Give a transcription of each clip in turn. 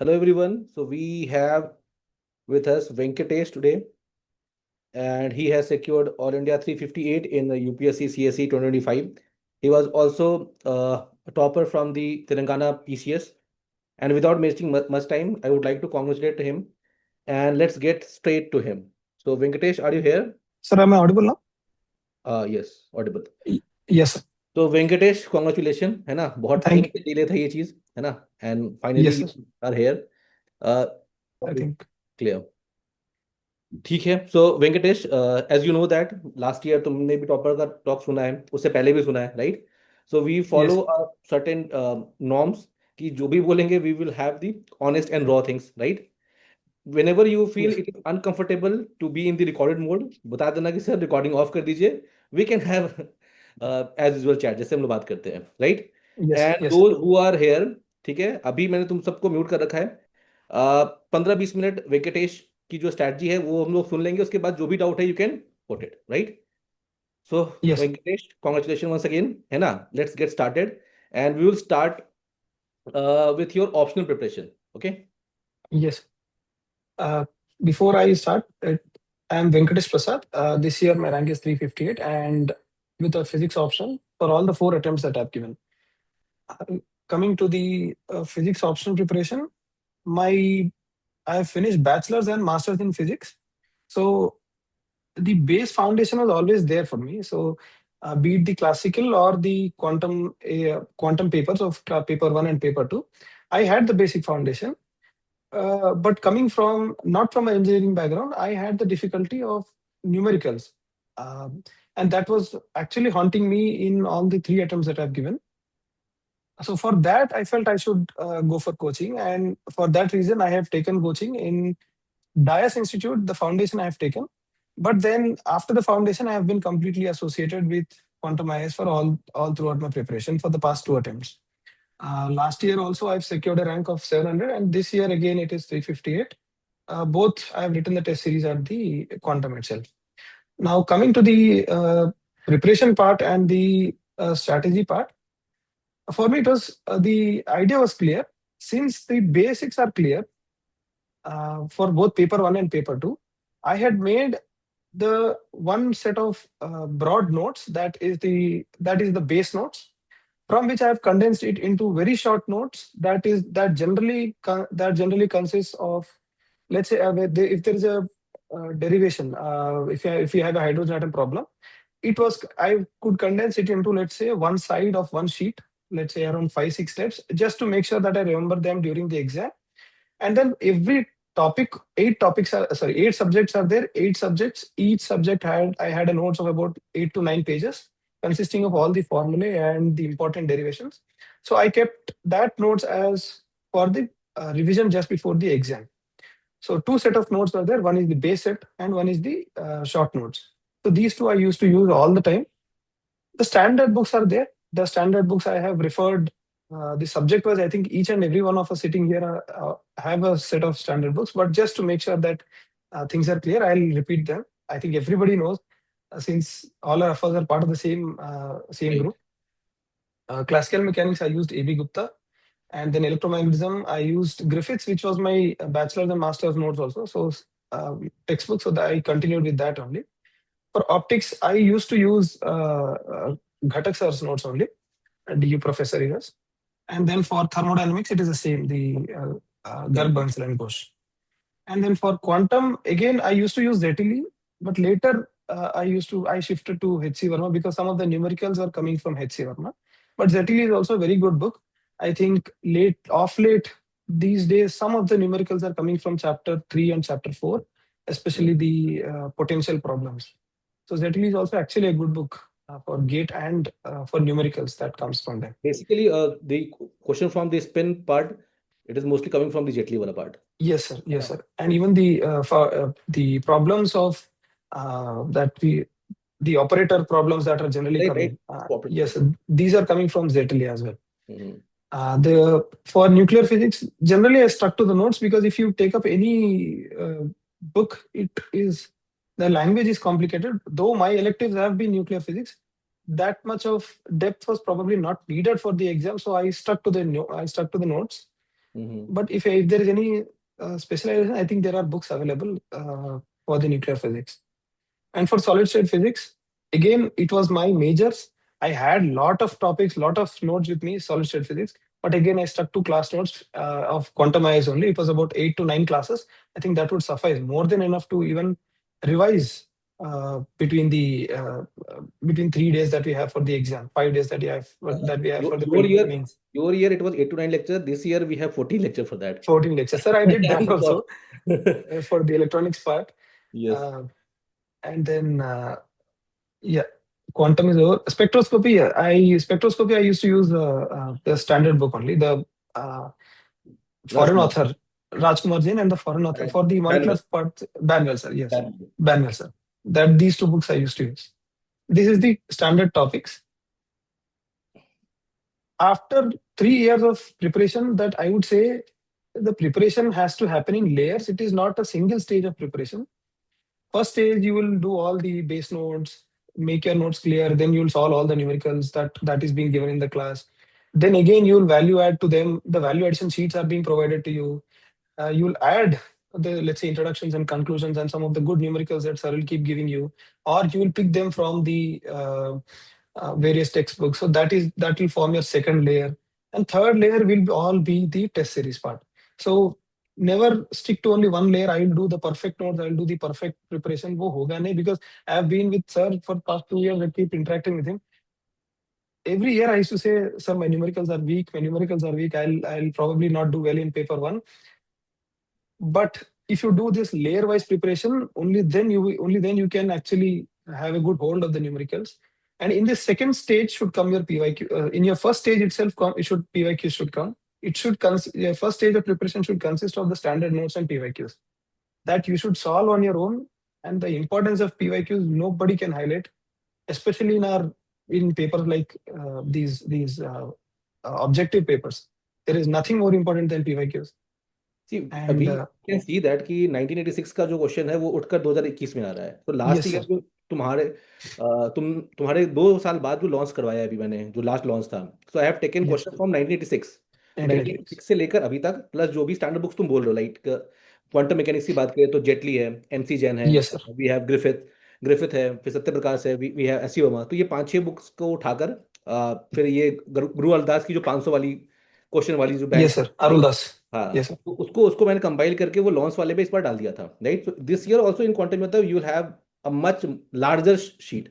Hello everyone. So we have with us Venkatesh today, and he has secured All India 358 in the UPSC CSE 2025. He was also a topper from the Telangana PCS. And without wasting much time, I would like to congratulate him. And let's get straight to him. So Venkatesh, are you here? Sir, am I audible now? Yes, audible. Yes, sir. तो Venkatesh congratulation है ना, बहुत time Thank से delay था ये चीज, है ना, and finally Yes, sir. You are here. I think. Clear. ठीक है. So Venkatesh, as you know that last year तुमने भी टॉपर का टॉक सुना है, उससे पहले भी सुना है, right? So we follow Yes, certain norms कि जो भी बोलेंगे we will have the honest and raw things, right? whenever you feel yes, it is uncomfortable to be in the recorded mode, बता देना कि सर रिकॉर्डिंग ऑफ कर दीजिए. We can have as usual chat जैसे हम लोग बात करते हैं, right? yes, and yes, sir. those who are here, ठीक है, अभी मैंने तुम सबको म्यूट कर रखा है. 15-20 मिनट वेंकटेश की जो स्ट्रैटेजी है वो हम लोग सुन लेंगे, उसके बाद जो भी डाउट है you can put it, right? So Yes, Venkatesh, congratulation once again, है ना. Let's get started and we will start with your optional preparation. Okay. yes. Uh, Before I start, I am Venkatesh Prasad. This year my rank is 358, and with a physics option for all the four attempts that I've given. Uh, Coming to the physics optional preparation, my I have finished bachelor's and master's in physics. So the base foundation was always there for me. So, be it the classical or the quantum papers of paper one and paper two, I had the basic foundation. But coming from not from an engineering background, I had the difficulty of numericals, and that was actually haunting me in all the three attempts that I've given. So for that, I felt I should go for coaching, and for that reason, I have taken coaching in Dias Institute. The foundation I have taken, but then after the foundation, I have been completely associated with Quantum IS for all throughout my preparation for the past two attempts. Last year also, I've secured a rank of 700, and this year again it is 358. Both I have written the test series at the Quantum itself. Now coming to the preparation part and the strategy part, for me it was the idea was clear. Since the basics are clear for both paper one and paper two, I had made the one set of broad notes that is the base notes, from which I have condensed it into very short notes that generally consists of, let's say, if there is a derivation, if you have a hydrogen atom problem, I could condense it into, let's say, one side of one sheet, let's say around 5 6 steps, just to make sure that I remember them during the exam. And then every topic, eight subjects are there, eight subjects. Each subject I had a notes of about 8 to 9 pages, consisting of all the formulae and the important derivations. So I kept that notes as for the revision just before the exam. So two set of notes are there. One is the base set and one is the short notes. So these two I used to use all the time. The standard books are there. The standard books I have referred. The subject was, I think, each and every one of us sitting here have a set of standard books. But just to make sure that things are clear, I'll repeat them. I think everybody knows, since all of us are part of the same Right. group. Classical mechanics, I used A.B. Gupta, and then electromagnetism, I used Griffiths, which was my bachelor's and master's notes also. So textbook, so that I continued with that only. For optics, I used to use Ghatak sir's notes only, DU professor years. And then for thermodynamics, it is the same, the Garg, Mhm. Bansal and Ghosh. And then for quantum, again, I used to use Zetili, but later I shifted to H.C. Verma because some of the numericals are coming from H.C. Verma. But Zetili is also a very good book. I think late these days, some of the numericals are coming from chapter 3 and chapter 4, especially the potential problems. So Zetili is also actually a good book for gate and for numericals that comes from them. Basically, the question from the spin part, it is mostly coming from the Jetli wala part. Yes, sir. है Yes, ना? sir. And even the problems of that the operator problems that are generally Right, right. coming. Corporate Yes, problem. these are coming from Zetali as well. Mhm. The For nuclear physics, generally I stuck to the notes because if you take up any book, it is the language is complicated. Though my electives have been nuclear physics, that much of depth was probably not needed for the exam, so I stuck to the notes. Mm-hmm. But if there is any specialization, I think there are books available for the nuclear physics. And for solid state physics, again, it was my majors. I had lot of topics, lot of notes with me, solid state physics. But again, I stuck to class notes of quantum IS only. It was about 8 to 9 classes. I think that would suffice more than enough to even revise between 3 days that we have for the exam, 5 days that we have Your, for the your year, mains. your year it was 8 to 9 lecture. This year we have 14 lecture for that. 14 lectures. Sir, I did that I'm also sorry. for the electronics part. Yes. Uh, and then yeah, quantum is over. Spectroscopy, yeah, I used to use the standard book only, the uh, foreign Rajkumar. author Rajkumar Jain and the foreign author And for the molecular Banwell. part, Banwell sir. Yes, Banwell. Banwell sir. That these two books I used to use. This is the standard topics. After 3 years of preparation, that I would say the preparation has to happen in layers. It is not a single stage of preparation. First stage, you will do all the base notes, make your notes clear. Then you'll solve all the numericals that is being given in the class. Then again, you'll value add to them. The value addition sheets are being provided to you. You'll add the, let's say, introductions and conclusions and some of the good numericals that sir will keep giving you, or you will pick them from the various textbooks. So that will form your second layer, and third layer will all be the test series part. So never stick to only one layer. I will do the perfect notes. I will do the perfect preparation. वो होगा नहीं, because I have been with sir for past 2 years. I keep interacting with him. Every year I used to say, sir, my numericals are weak. My numericals are weak. I'll probably not do well in paper one. But if you do this layer wise preparation, only then you can actually have a good hold of the numericals. And in the second stage should come your PYQ. In your first stage itself, PYQ should come. Your first stage of preparation should consist of the standard notes and PYQs that you should solve on your own. And the importance of PYQs nobody can highlight, especially in papers like these objective papers. There is nothing more important than PYQs. See, And अभी can see that कि 1986 का जो question है वो उठकर 2021 में आ रहा है। तो लास्ट yes, ईयर sir. जो तुम्हारे 2 साल बाद जो लॉन्च करवाया है अभी मैंने, जो लास्ट लॉन्च था, so I have taken Yes, question from 1986। 1986. 1986 से लेकर अभी तक, प्लस जो भी स्टैंडर्ड बुक्स तुम बोल रहे हो, लाइक क्वांटम मैकेनिक्स की बात करें तो जेटली है, एमसी जैन है, Yes, sir. We have Griffith Griffith है, फिर सत्य प्रकाश है, वी हैव एसी वर्मा। तो ये 5-6 बुक्स को उठाकर फिर ये गुरु अरदास की जो 500 वाली क्वेश्चन वाली जो बैंक Yes, थी, sir. Aruldas. हाँ, Yes, sir. तो उसको मैंने कंपाइल करके वो लॉन्च वाले पे इस बार डाल दिया था, right. So this year also in quantum मतलब you will have a much larger sheet.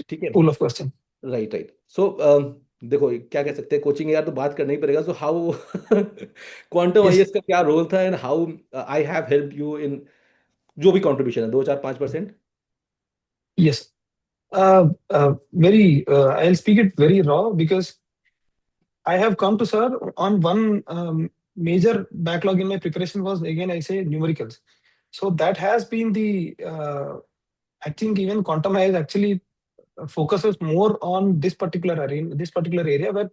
ठीक है, Full of question. Right right. So देखो क्या कह सकते हैं, कोचिंग यार तो बात करना ही पड़ेगा। So how quantum Yes, IAS का क्या रोल था, and how I have help you in जो भी कंट्रीब्यूशन है, 2 4 5%। yes. I'll speak it very raw because I have come to sir on one major backlog in my preparation was again I say numericals. So that has been I think even quantum has actually focuses more on this particular area where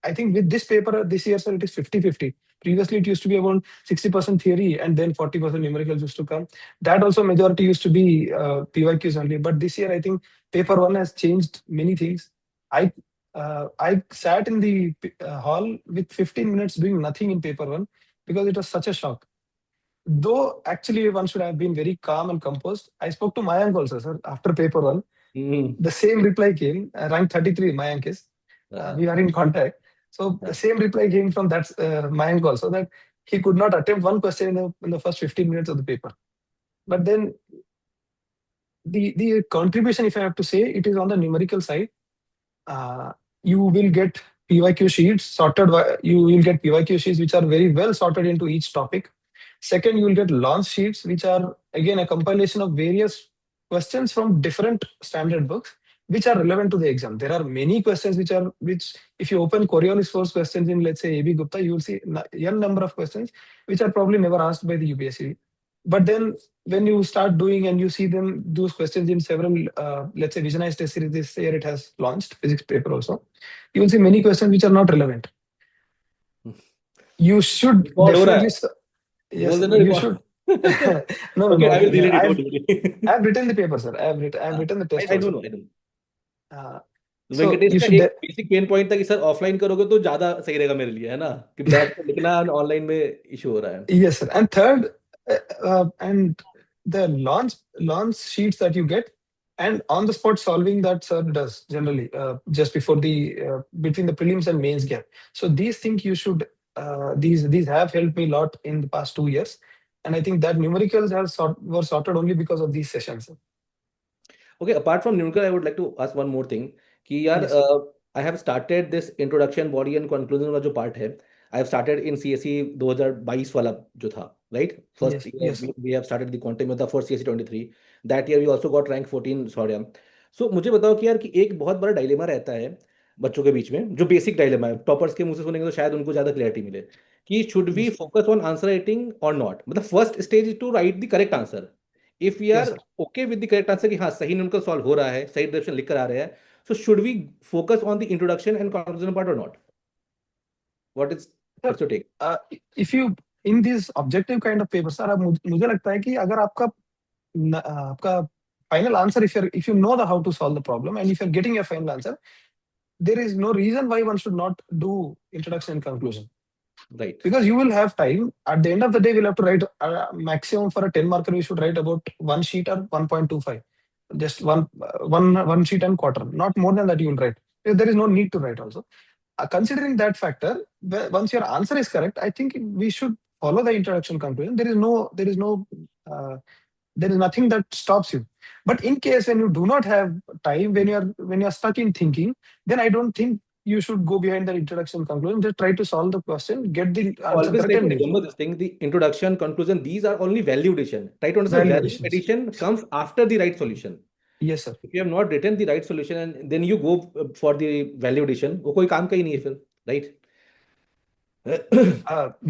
I think with this paper this year, sir, it is 50-50. Previously, it used to be about 60% theory and then 40% numericals used to come. That also majority used to be PYQs only. But this year, I think paper one has changed many things. I sat in the hall with 15 minutes doing nothing in paper one because it was such a shock. Though actually one should have been very calm and composed. I spoke to Mayank also, sir, after paper one. The same reply came, rank 33, Mayank is. We are in contact. So the same reply came from that Mayank also, that he could not attempt one question in the first 15 minutes of the paper. But then the contribution, if I have to say, it is on the numerical side. Uh, you will get PYQ sheets sorted. You will get PYQ sheets which are very well sorted into each topic. Second, you will get launch sheets, which are again a compilation of various questions from different standard books, which are relevant to the exam. There are many questions which if you open Coriolis Force questions in, let's say, AB Gupta, you will see a number of questions which are probably never asked by the UPSC. But then when you start doing and you see those questions in several, let's say, visionized test series, this year it has launched physics paper also, you will see many questions which are not relevant. You should record हो रहा definitely, है, yes, बोल देना you should. Record. No, no, okay, no. I will delete it, don't I've written the paper, sir. I've written the test I don't also. No, I don't. Uh, So Venkatesh you का should एक basic pain point था कि sir offline करोगे तो ज्यादा सही रहेगा मेरे लिए, है ना, कि बैठ के लिखना ऑनलाइन में इशू हो रहा है. yes, sir. And third, and the launch sheets that you get, and on the spot solving that sir does generally just before the between the prelims and mains gap. So these things you should these have helped me a lot in the past 2 years, and I think that numericals were sorted only because of these sessions, sir. Okay, apart from numerical, I would like to ask one more thing. कि यार, Yes, sir. I have started this introduction, body and conclusion वाला जो part है, I have started in CSE 2022 वाला जो था, right? First Yes, year yes, sir. we have started the quantum with the for CSE 23. That year we also got rank 14 sorry. So मुझे बताओ कि यार, कि एक बहुत बड़ा डायलेमा रहता है बच्चों के बीच में, जो बेसिक डायलेमा है, टॉपर्स के मुंह से सुनेंगे तो शायद उनको ज्यादा क्लैरिटी मिले, कि should we Yes, focus on answer writing और नॉट. मतलब first stage is to write the correct answer. If we yes, are sir. Okay with the correct answer कि हाँ सही न्यूमेरिकल सॉल्व हो रहा है, सही डायरेक्शन लिख कर आ रहे हैं, so should we focus on the introduction and conclusion part और not? What is Sir, what's your take? if you in these objective kind of papers, sir, मुझे लगता है कि अगर आपका final answer, if you know the how to solve the problem and if you're getting a final answer, there is no reason why one should not do introduction and conclusion, right. because you will have time. At the end of the day, we'll have to write maximum for a 10 marker. We should write about one sheet or 1.25, just one sheet and quarter, not more than that. You will write. There is no need to write also. Considering that factor, once your answer is correct, I think we should follow the introduction conclusion. Uh, there is nothing that stops you. But in case when you do not have time, when you're stuck in thinking, then I don't think you should go behind the introduction conclusion. Just try to solve the question, get the answer Always correct, try to and leave. remember this thing, the introduction, conclusion, these are only value addition. Try to understand Value value additions. addition comes after the right solution. Yes, sir. If you have not written the right solution and then you go for the value addition, वो कोई काम का ही नहीं है फिर, right?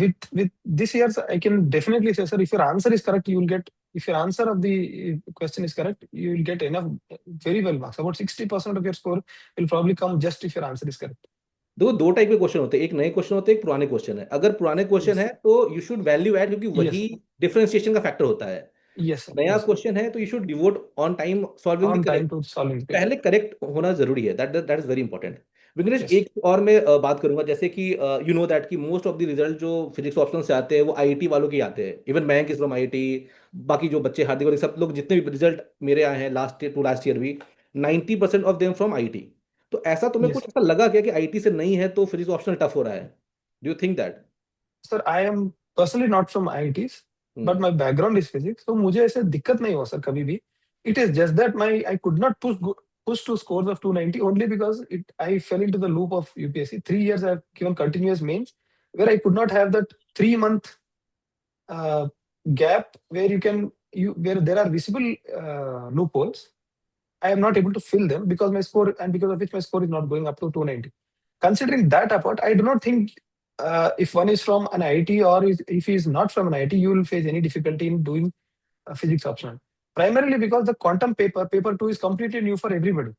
With this year's, I can definitely say, sir, if your answer is correct, you will get. If your answer of the question is correct, you will get enough, very well marks. About 60% of your score will probably come just if your answer is correct. देखो, दो type के question होते हैं, एक नए question होते हैं, एक पुराने क्वेश्चन है. अगर पुराने क्वेश्चन है Yes. तो यू शुड वैल्यू ऐड, क्योंकि Yes. वही डिफरेंशिएशन का फैक्टर होता है. Yes, sir. नया Yes, sir. क्वेश्चन है तो you should devote on time solving the On correct. time to solving the paper. पहले करेक्ट होना जरूरी है, that is very important. Vighnesh, Yes. एक और मैं बात करूंगा, जैसे कि यू नो दैट कि मोस्ट ऑफ द रिजल्ट जो फिजिक्स ऑप्शन से आते हैं वो आईआईटी वालों के आते हैं. इवन मैं किस फ्रॉम आईआईटी, बाकी जो बच्चे हार्दिक वाले सब लोग जितने भी रिजल्ट मेरे आए हैं लास्ट ईयर भी, 90% ऑफ देम फ्रॉम आईआईटी. तो ऐसा तुम्हें Yes, कुछ sir. ऐसा लगा क्या कि आईआईटी से नहीं है तो फिजिक्स ऑप्शनल टफ हो रहा है? Do you think that? Sir, I am personally not from IITs, but my background is physics. So मुझे ऐसे दिक्कत नहीं हुआ सर कभी भी. It is just that I could not push to scores of 290 only because I fell into the loop of UPSC. 3 years I have given continuous mains where I could not have that 3 month uh, gap where where there are visible loopholes. I am not able to fill them because my score, and because of which my score is not going up to 290. Considering that apart, I do not think if one is from an IIT or if he is not from an IIT, you will face any difficulty in doing physics optional. Primarily because the quantum paper two, is completely new for everybody.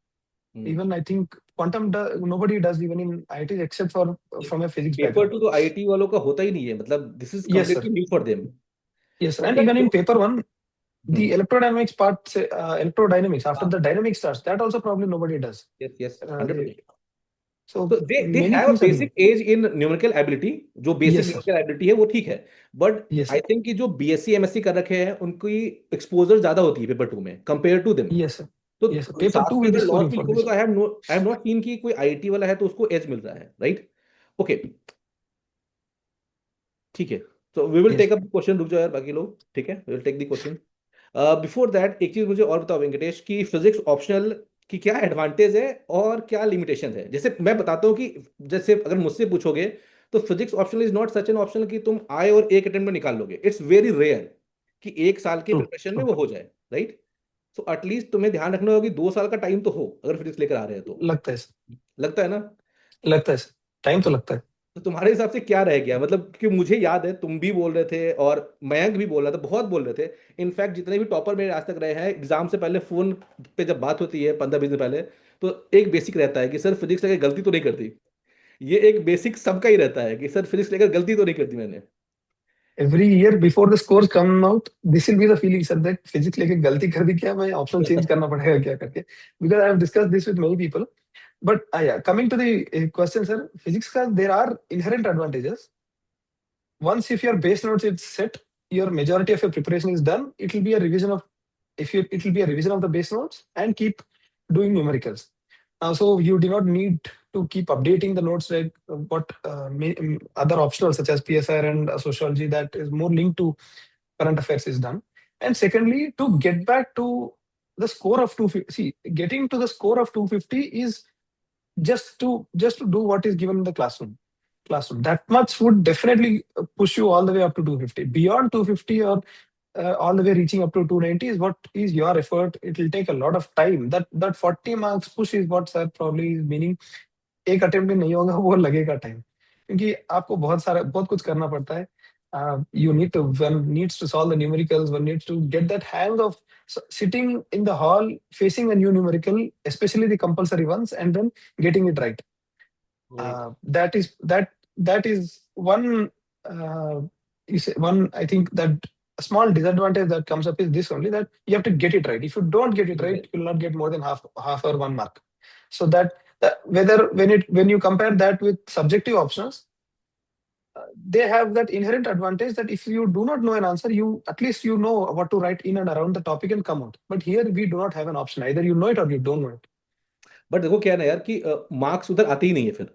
Even I think quantum nobody does even in IIT except for from a physics paper background. Two तो IIT वालों का होता ही नहीं है, मतलब this is Yes, sir. Completely new for them. Yes, sir. तो And मतलब even in paper one, the electrodynamics part, electrodynamics after हाँ, the dynamic starts, that also probably nobody does. Yes yes They, 100%. so तो they many have a things are new. Basic as in numerical ability. जो basic Yes, sir. Numerical ability है वो ठीक है, but Yes, I sir. Think कि जो BSc MSc कर रखे हैं उनकी एक्सपोजर ज्यादा होती है पेपर टू में compare to them. Yes, sir. तो Yes, sir. Paper साथ two में will be अगर लॉस scoring भी for लिखोगे this तो one. I have not seen कि कोई आईआईटी वाला है तो उसको एज मिल रहा है, राइट? ओके, ठीक है. तो we will Yes. Take up question. रुक जाओ यार बाकी लोग, ठीक है, we will take the question. Before that एक चीज मुझे और बताओ वेंकटेश, कि फिजिक्स ऑप्शनल की क्या एडवांटेज है और क्या लिमिटेशन है. जैसे मैं बताता हूँ कि जैसे अगर मुझसे पूछोगे तो physics optional is not such an optional कि तुम आए और एक अटेम्प्ट में निकाल लोगे. इट्स वेरी रेयर कि एक साल के True. प्रिपरेशन में True. वो हो जाए, राइट? सो एटलीस्ट तुम्हें ध्यान रखना होगा कि 2 साल का टाइम तो हो अगर फिजिक्स लेकर आ रहे हैं तो. लगता है सर. लगता है ना? लगता है सर. टाइम तो तो लगता है. तो तुम्हारे हिसाब से क्या रह गया, मतलब कि मुझे याद है तुम भी बोल रहे थे और मयंक भी बोल रहा था, बहुत बोल रहे थे. इनफैक्ट जितने भी टॉपर मेरे आज तक रहे हैं, एग्जाम से पहले फोन पे जब बात होती है 15-20 दिन पहले, तो एक बेसिक रहता है कि सर फिजिक्स लेकर गलती तो नहीं करती. ये एक बेसिक सबका ही रहता है कि सर फिजिक्स लेकर गलती तो नहीं करती मैंने. Every year before the scores come out, this will be the feeling sir that physics लेके गलती कर दी क्या, मैं ऑप्शन चेंज करना पड़ेगा क्या करके. Because I have discussed this with many people. But yeah, coming to the question, sir, physics class, there are inherent advantages. Once if your base notes is set, your majority of your preparation is done. It will be a revision of if you it will be a revision of the base notes and keep doing numericals. So you do not need to keep updating the notes like what other optionals such as PSR and sociology that is more linked to current affairs is done. And secondly, to get back to the score of 250, see, getting to the score of 250 is just to do what is given in the classroom. That much would definitely push you all the way up to 250. Beyond 250 or all the way reaching up to 290 is what is your effort. It will take a lot of time. That 40 marks push is what sir probably is meaning. एक attempt में नहीं होगा, वो लगेगा time, क्योंकि आपको बहुत कुछ करना पड़ता है. You need to one needs to solve the numericals, one needs to get that hang of sitting in the hall facing a new numerical, especially the compulsory ones, and then getting it right. Right. That is one one, I think that a small disadvantage that comes up is this only, that you have to get it right. If you don't get it right, you will not get more than half or 1 mark. So that whether when you compare that with subjective options, they have that inherent advantage that if you do not know an answer, you at least you know what to write in and around the topic and come out. But here we do not have an option. Either you know it or you don't know it. But देखो क्या है ना यार कि marks उधर आते ही नहीं है फिर.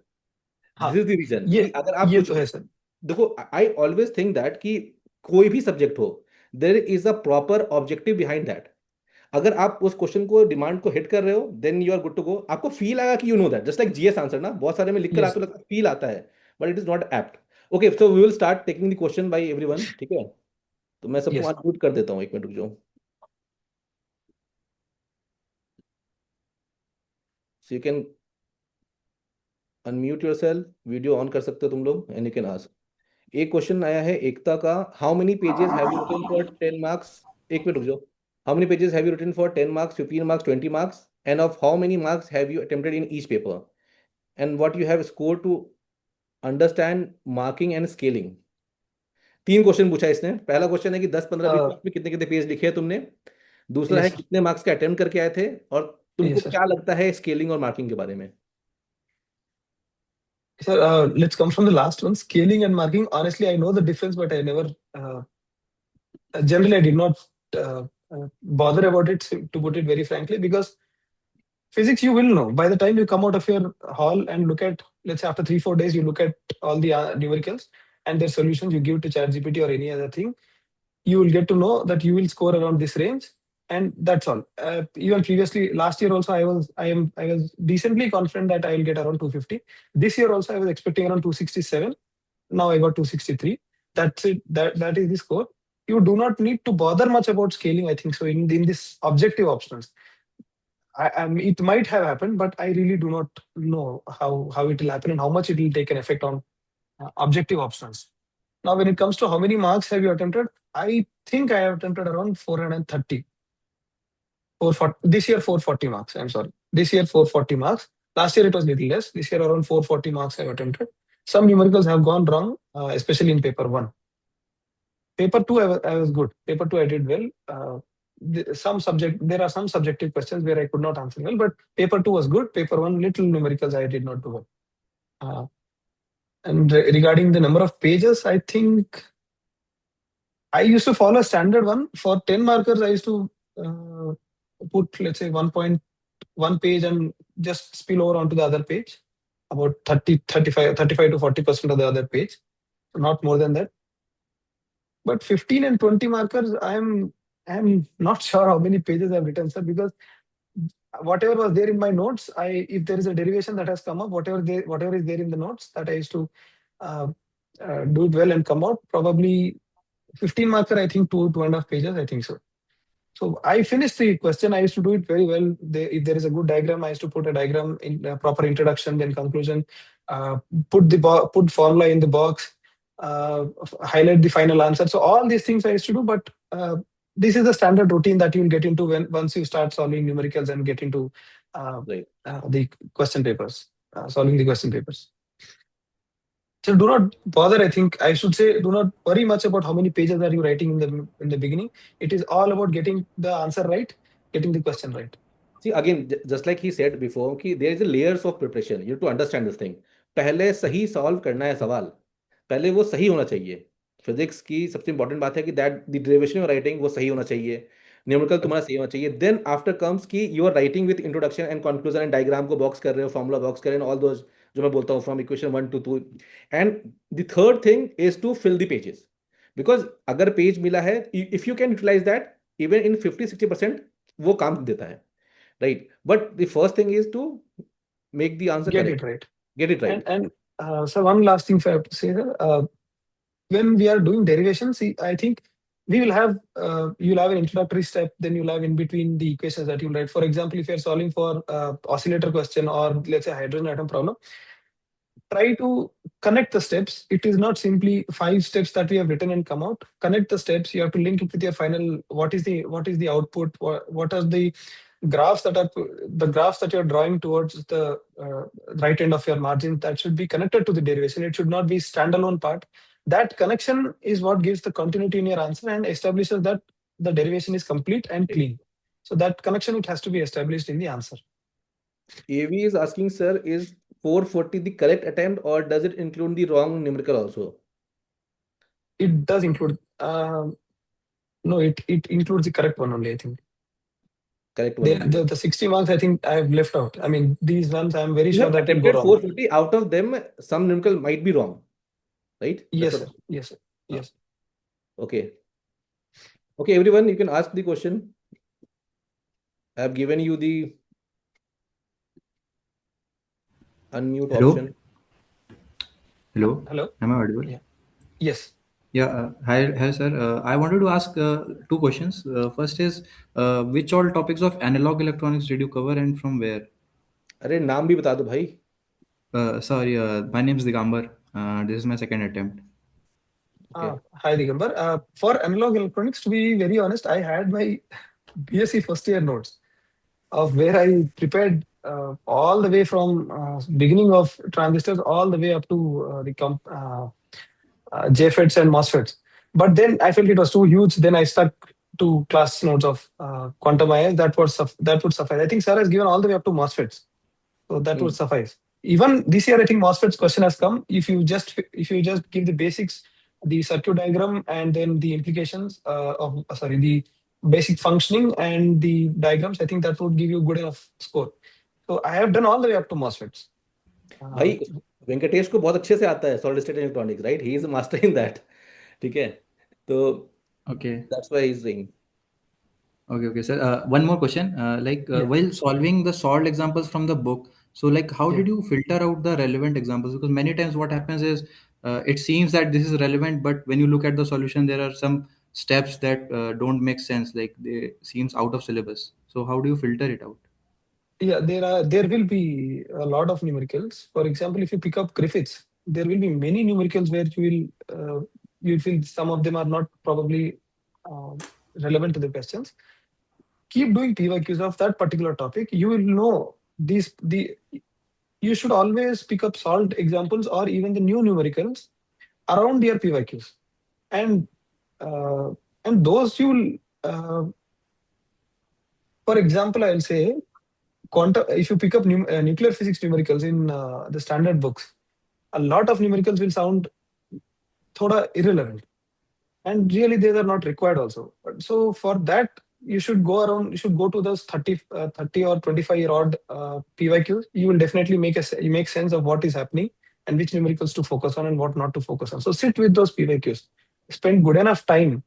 हाँ, दिस इज द रीजन ये कि अगर आप ये कुछ तो है सर. देखो, आई ऑलवेज थिंक दैट कि कोई भी सब्जेक्ट हो, there is a proper objective behind that. अगर आप उस क्वेश्चन को डिमांड को हिट कर रहे हो then you are good to go. आपको फील आएगा कि you know that, just like GS answer ना, बहुत सारे में लिख कर Yes, आपको sir. लगता है फील आता है, but it is not apt. Okay, so we will start taking the question by everyone, ठीक है. तो मैं सबको Yes. अनम्यूट कर देता हूँ, एक मिनट रुक जाओ. So you can unmute yourself, video on कर सकते हो तुम लोग, एंड यू कैन आस्क. एक क्वेश्चन आया है एकता का. How many pages have you written for 10 marks? एक मिनट रुक जाओ. How many pages have you written for 10 marks, 15 marks, 20 marks, and of how many marks have you attempted in each paper, and what you have score to understand marking and scaling. 3 question पूछा है इसने. पहला question है कि 10, 15, 20 Uh, marks में कितने कितने page लिखे हैं तुमने. दूसरा है yes, sir. कितने मार्क्स के अटेम्प्ट करके आए थे, और तुमको Yes, sir. क्या लगता है स्केलिंग और मार्किंग के बारे में. Sir, let's come from the last one. Scaling and marking. Honestly, I know the difference, but I never. Generally, I did not bother about it. To put it very frankly, because physics you will know by the time you come out of your hall and look at, let's say after 3 4 days, you look at all the numericals and their solutions you give to ChatGPT or any other thing. You will get to know that you will score around this range, and that's all. Even previously last year also I was decently confident that I will get around 250. This year also I was expecting around 267. Now I got 263. That's it. That is the score. You do not need to bother much about scaling, I think so, in this objective options. It might have happened, but I really do not know how it will happen and how much it will take an effect on objective options. Now, when it comes to how many marks have you attempted, I think I have attempted around 430. 440, this year 440 marks. I'm sorry. This year 440 marks. Last year it was little less. This year around 440 marks I've attempted. Some numericals have gone wrong, especially in paper one. Paper two, I was good. Paper two, I did well. There are some subjective questions where I could not answer well, but paper two was good. Paper one, little numericals I did not do well. Uh, and regarding the number of pages, I think I used to follow a standard one. For 10 markers, I used to put, let's say, 1.1 page and just spill over onto the other page, about 35 to 40% of the other page, not more than that. But 15 and 20 markers, I'm not sure how many pages I've written, sir, because whatever was there in my notes, if there is a derivation that has come up, whatever is there in the notes, that I used to uh, do it well and come out. Probably 15 marker, I think 2.5 pages, I think so. So I finished the question. I used to do it very well. If there is a good diagram, I used to put a diagram in proper introduction, then conclusion, uh, put formula in the box, highlight the final answer. So all these things I used to do, but this is the standard routine that you'll get into once you start solving numericals and get into Right. the question papers, solving the question papers. So do not bother. I think I should say, do not worry much about how many pages are you writing in the beginning. It is all about getting the answer right, getting the question right. See, again, just like he said before, कि there is a layers of preparation. You have to understand this thing. पहले सही solve करना है सवाल, पहले वो सही होना चाहिए. फिजिक्स की सबसे इंपॉर्टेंट बात है कि that the derivation you writing वो सही होना चाहिए, न्यूमेरिकल तुम्हारा सही होना चाहिए. देन आफ्टर कम्स कि you are writing with introduction and conclusion and diagram को बॉक्स कर रहे हो, फॉर्मूला बॉक्स कर रहे हो, ऑल दोज जो मैं बोलता हूँ from equation 1 to 2. And the third thing is to fill the pages, because अगर पेज मिला है, if you can utilize that even in 50-60% वो काम देता है, right? But the first thing is to make the answer Get correct, it right. get it right. And so one last thing I have to say here, when we are doing derivations, I think we will have you'll have an introductory step, then you'll have in between the equations that you'll write. For example, if you're solving for oscillator question or let's say hydrogen atom problem, try to connect the steps. It is not simply 5 steps that we have written and come out. Connect the steps. You have to link it with your final. What is the output? What are the graphs that you're drawing towards the right end of your margin? That should be connected to the derivation. It should not be standalone part. That connection is what gives the continuity in your answer and establishes that the derivation is complete and clean. So that connection, it has to be established in the answer. AV is asking, sir, is 440 the correct attempt or does it include the wrong numerical also? It does include. No, it includes the correct one only, I think. Correct one only. The 60 marks, I think I have left out. I mean, these ones, I'm very You sure have that will go attempted wrong. 440, out of them, some numerical might be wrong, right? Yes, That's sir. what. Yes, sir. Yes. Okay. Okay, everyone, you can ask the question. I have given you the unmute Hello? option. Hello? Hello? Am I audible? Yeah. Yes. Yeah. Hi, sir. I wanted to ask two questions. First is, which all topics of analog electronics did you cover and from where? अरे नाम भी बता दो भाई. Sorry, my name is Digambar. This is my second attempt. Okay. Hi, Digambar. For analog electronics, to be very honest, I had my BSc first year notes of where I prepared all the way from beginning of transistors all the way up to JFETs and MOSFETs. But then I felt it was too huge. Then I stuck to class notes of quantum IS. That would suffice. I think sir has given all the way up to MOSFETs, so that would suffice. Even this year, I think MOSFETs question has come. If you just give the basics, the circuit diagram, and then the implications the basic functioning and the diagrams, I think that would give you good enough score. So I have done all the way up to MOSFETs. भाई वेंकटेश को बहुत अच्छे से आता है solid state electronics, right? He is master in that. ठीक है, तो Okay. That's why he is saying. Okay, sir. One more question. Yeah. While solving the solved examples from the book, so how Yeah. did you filter out the relevant examples? Because many times what happens is, it seems that this is relevant, but when you look at the solution, there are some steps that don't make sense. Like they seems out of syllabus. So how do you filter it out? Yeah, there will be a lot of numericals. For example, if you pick up Griffiths, there will be many numericals where you feel some of them are not probably uh, relevant to the questions. Keep doing PYQs of that particular topic. You will know these the you should always pick up solved examples or even the new numericals around your PYQs, and uh, and those you will. For example, I'll say quantum. If you pick up nuclear physics numericals in the standard books, a lot of numericals will sound thoda irrelevant, and really they are not required also. So for that, you should go around. You should go to those 30 or 25-year-old PYQs. You will definitely you make sense of what is happening and which numericals to focus on and what not to focus on. So sit with those PYQs. Spend good enough time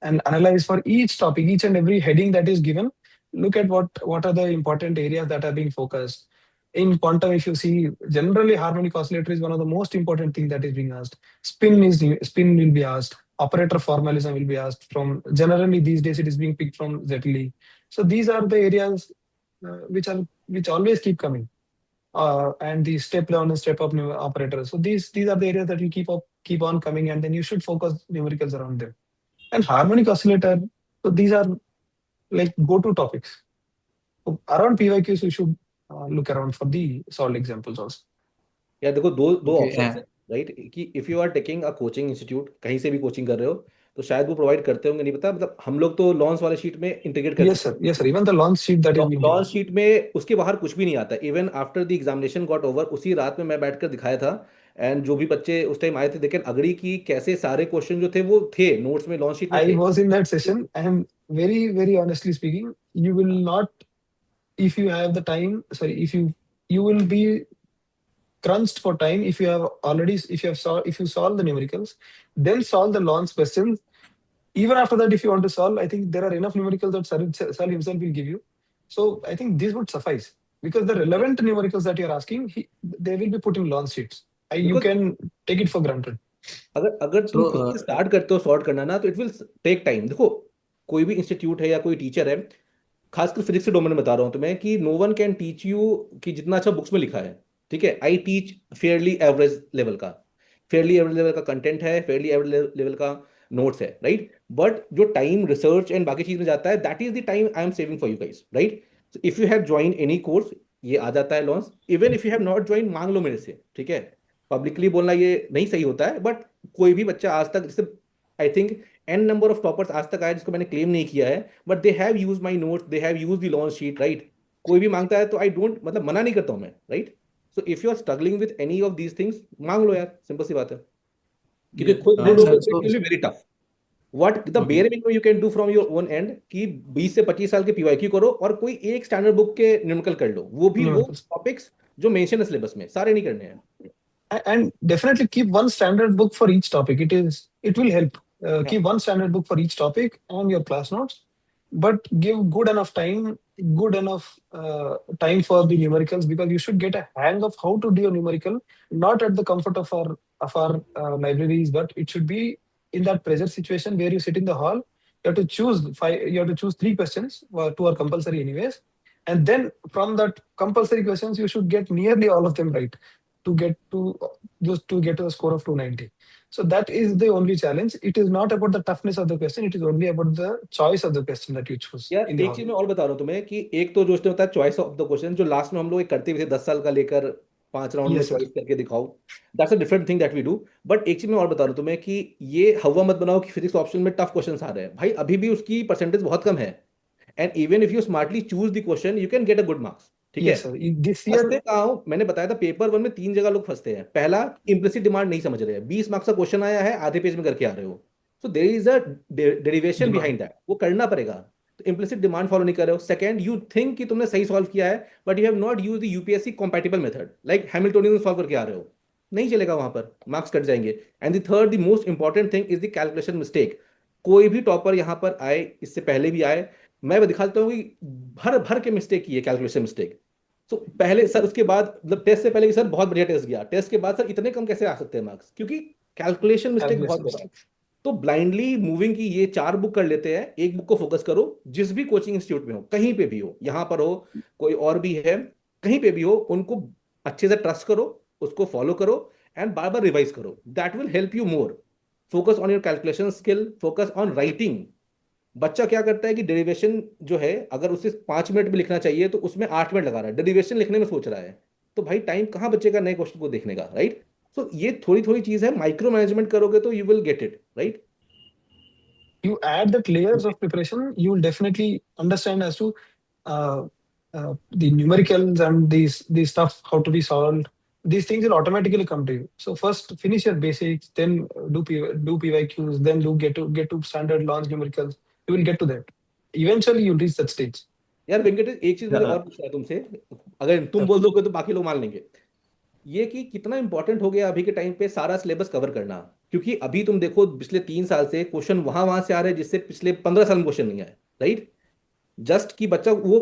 and analyze for each topic, each and every heading that is given. Look at what are the important areas that are being focused. In quantum, if you see, generally harmonic oscillator is one of the most important thing that is being asked. Spin will be asked. Operator formalism will be asked from. Generally, these days it is being picked from ZLE. So these are the areas which always keep coming. And the step down and step up new operators. So these are the areas that you keep on coming, and then you should focus numericals around them. And harmonic oscillator, so these are like go-to topics. So around PYQs, you should look around for the solved examples also. या देखो दो दो Okay. Options है, right? कि if you are taking a coaching institute, कहीं से भी coaching कर रहे हो, तो शायद वो प्रोवाइड करते होंगे, नहीं पता। मतलब हम लोग तो लॉन्च वाले शीट में इंटीग्रेट कर Yes, चुके sir. Yes, sir. Even the launch sheet that is हैं। being launch given. शीट में उसके बाहर कुछ भी नहीं आता। Even after the examination got over, उसी रात में मैं बैठकर दिखाया था। एंड जो भी बच्चे उस टाइम आए थे, देखें अग्री की कैसे सारे क्वेश्चन जो थे वो थे नोट्स में, लॉन्च शीट में I थे। was in that session, and very, very honestly speaking, you will not, if you have the time, sorry, if you will be crunched for time if you have already, if you solve the numericals, then solve the launch questions. Even after that, if you want to solve, I think there are enough numericals that Sal himself will give you. So I think this would suffice, because the relevant numericals that you're asking, they will be put in launch sheets. You because can take it for granted. अगर अगर तुम So, खुद से start करते हो sort करना ना, तो इट विल टेक टाइम। देखो, कोई भी इंस्टीट्यूट है या कोई टीचर है, खासकर फिजिक्स के डोमेन में बता रहा हूँ तुम्हें, कि no one can teach you कि जितना अच्छा बुक्स में लिखा है। ठीक है, I teach fairly average level का, फेयरली एवरेज लेवल का कंटेंट है, फेयरली एवरेज लेवल का नोट्स है, राइट। बट जो टाइम रिसर्च एंड बाकी चीज में जाता है, that is the time I am saving for you guys, right. So if you have join any course, ये आ जाता है launch. Even if you have not join, मांग लो मेरे से, ठीक है। पब्लिकली बोलना ये नहीं सही होता है, बट कोई भी बच्चा आज तक, जैसे I think an number of toppers आज तक आए जिसको मैंने क्लेम नहीं किया है, but they have use my notes, they have use the launch sheet, right. कोई भी मांगता है तो आई डोंट, मतलब मना नहीं करता हूं मैं, right. So if you are struggling with any of these things, मांग लो यार, सिंपल सी बात है। क्योंकि yeah, खुद ढूंढोगे तो it so will be very tough. What the okay. Bare minimum you can do from your own and, कि 20 से 25 साल के पीवाईक्यू करो, और कोई एक स्टैंडर्ड बुक के न्यूमेरिकल कर लो, वो भी वो Numericals. टॉपिक्स जो मेंशन है सिलेबस में, सारे नहीं करने हैं। And definitely keep one standard book for each topic. It will help. हाँ, Keep one standard book for each topic and your class notes, but give good enough time for the numericals, because you should get a hang of how to do a numerical, not at the comfort of our libraries, but it should be in that pressure situation where you sit in the hall. You have to choose five. You have to choose three questions. Two are compulsory anyways, and then from that compulsory questions, you should get nearly all of them right to get to just to get to a score of 290. So that is the only challenge. It is not about the toughness of the question. It is only about the choice of the question that you choose यार in the एक hall. चीज मैं और बता रहा हूँ तुम्हें, कि एक तो जो उसने बताया चॉइस ऑफ द क्वेश्चन, जो लास्ट में हम लोग एक करते हुए थे 10 साल का लेकर 5 राउंड में Yes, sir. चॉइस करके दिखाओ, that's a different thing that we do. But एक चीज मैं और बता रहा हूँ तुम्हें, कि ये हवा मत बनाओ कि फिजिक्स ऑप्शन में टफ क्वेश्चन आ रहे हैं। भाई अभी भी उसकी परसेंटेज बहुत कम है, and even if you smartly choose the question, you can get a good marks, ठीक है। Yes, sir. This फंसते year, कहाँ हो, मैंने बताया था पेपर वन में 3 जगह लोग फंसते हैं। पहला, इम्प्लिसिट डिमांड नहीं समझ रहे हैं, 20 मार्क्स का क्वेश्चन आया है, आधे पेज में करके आ रहे हो। So there is a derivation demand. Behind that, वो करना पड़ेगा। तो इम्प्लिसिट डिमांड फॉलो नहीं कर रहे हो। सेकंड, यू थिंक कि तुमने सही सॉल्व किया है, but you have not use the UPSC compatible method, like Hamiltonian solve करके आ रहे हो, नहीं चलेगा, वहां पर मार्क्स कट जाएंगे। And the third, the most important thing is the calculation mistake. कोई भी टॉपर यहाँ पर आए, इससे पहले भी आए, मैं दिखा देता हूँ कि भर भर के मिस्टेक की है, कैलकुलेशन मिस्टेक। तो पहले सर, उसके बाद मतलब टेस्ट से पहले कि सर बहुत बढ़िया टेस्ट गया, टेस्ट के बाद सर इतने कम कैसे आ सकते हैं मार्क्स, क्योंकि कैलकुलेशन मिस्टेक बहुत Calculation हो रहा है। mistake. तो ब्लाइंडली मूविंग की ये 4 बुक कर लेते हैं, एक बुक को फोकस करो। जिस भी कोचिंग इंस्टीट्यूट में हो, कहीं पे भी हो, यहाँ पर हो, कोई और भी है, कहीं पे भी हो, उनको अच्छे से ट्रस्ट करो, उसको फॉलो करो, एंड बार बार रिवाइज करो। That will help you more. Focus on your calculation skill, focus on writing. बच्चा क्या करता है कि डेरिवेशन जो है, अगर उसे 5 मिनट में लिखना चाहिए तो उसमें 8 मिनट लगा रहा है, डेरिवेशन लिखने में सोच रहा है। तो भाई टाइम कहाँ बचेगा नए क्वेश्चन को देखने का, राइट। सो ये थोड़ी थोड़ी चीज है, माइक्रो मैनेजमेंट करोगे तो you will get it, right. You add that layers of preparation, you will definitely understand as to uh, the numericals and these stuff how to be solved. These things will automatically come to you. So first finish your basics, then do PYQs, then do get to standard launch numericals. You will get to that. Eventually, you'll reach that stage. यार वेंकटेश, एक चीज मुझे Yeah, और पूछना है तुमसे, अगर तुम Yeah. बोल दोगे तो बाकी लोग मान लेंगे। ये कि कितना इंपॉर्टेंट हो गया अभी के टाइम पे सारा सिलेबस कवर करना। क्योंकि अभी तुम देखो, पिछले 3 साल से क्वेश्चन वहां वहां से आ रहे हैं जिससे पिछले 15 साल में क्वेश्चन नहीं आए, राइट। जस्ट कि बच्चा वो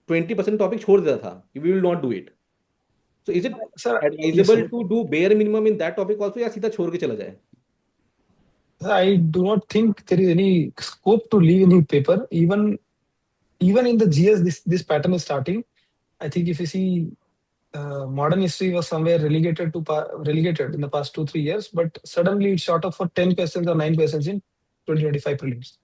20% टॉपिक छोड़ देता था कि we will not do it. So is it Sir, yes, advisable sir. To do bare minimum in that topic also, या सीधा छोड़ के चला जाए? I do not think there is any scope to leave any paper. Even in the GS, this pattern is starting. I think if you see, modern history was somewhere relegated in the past 2 3 years, but suddenly it's shot up for 10 questions or 9 questions in 2025 prelims.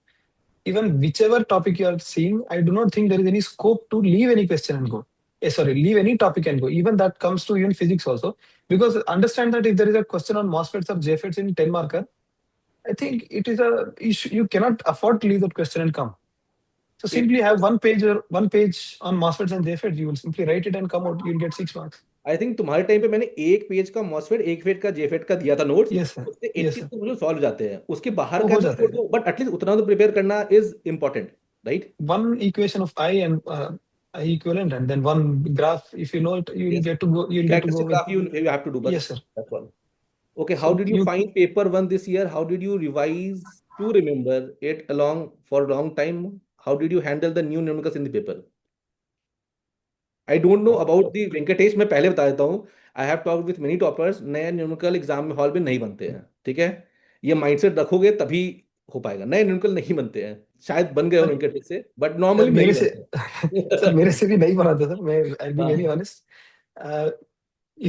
Even whichever topic you are seeing, I do not think there is any scope to leave any question and go. Sorry, leave any topic and go. Even that comes to even physics also, because understand that if there is a question on MOSFETs or JFETs in 10 marker, I think it is you cannot afford to leave that question and come. So It simply have one page on MOSFETs and JFETs. You will simply write it and come out. You'll get 6 marks. I think तुम्हारे time पे मैंने एक page का MOSFET एक page का JFET का दिया था नोट्स, Yes, sir. उससे Yes, 80 sir. तो मुझे सॉल्व जाते हैं, उसके बाहर वो का हो तो जाता छोड़ है. दो, बट एटलीस्ट उतना तो प्रिपेयर करना is important, right? One equation of I and I equivalent, and then one graph. If you know it, you will yes, get to go. You will get to go characteristic with. Graph you have to do, बस Yes, sir. That's all. Okay, how So did you you find paper one this year? How did you revise to remember it along for a long time? How did you handle the new numericals in the paper? I don't know about the Venkatesh. मैं पहले बता देता हूँ. I have talked with many toppers. नए numerical exam में hall में नहीं बनते हैं, ठीक है? ये माइंडसेट रखोगे तभी हो पाएगा. नए न्यूमेरिकल नहीं बनते हैं. शायद बन गए हो sir, वेंकटेश से, बट sir नॉर्मली नहीं मेरे से sir बनते. मेरे से भी नहीं बना था sir. मैं I'll be very हाँ. honest. Uh,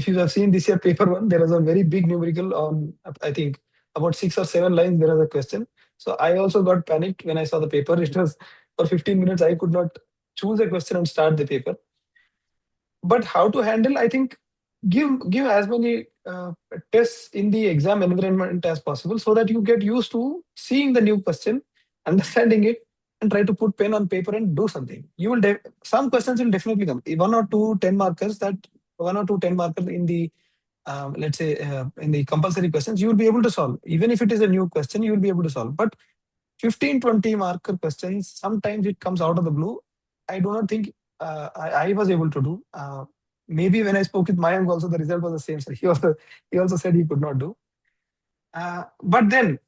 if you have seen this year paper one, there was a very big numerical on, I think, about 6 or 7 lines. There was a question. So I also got panicked when I saw the paper. It was for 15 minutes. I could not choose a question and start the paper. But how to handle? I think give as many tests in the exam environment as possible, so that you get used to seeing the new question, understanding it, and try to put pen on paper and do something. You will some questions will definitely come. One or two 10 markers, that one or two 10 markers in the let's say in the compulsory questions, you will be able to solve. Even if it is a new question, you will be able to solve. But 15-20 marker questions, sometimes it comes out of the blue. I do not think I was able to do. Maybe when I spoke with Mayank also, the result was the same. So he also said he could not do. But then,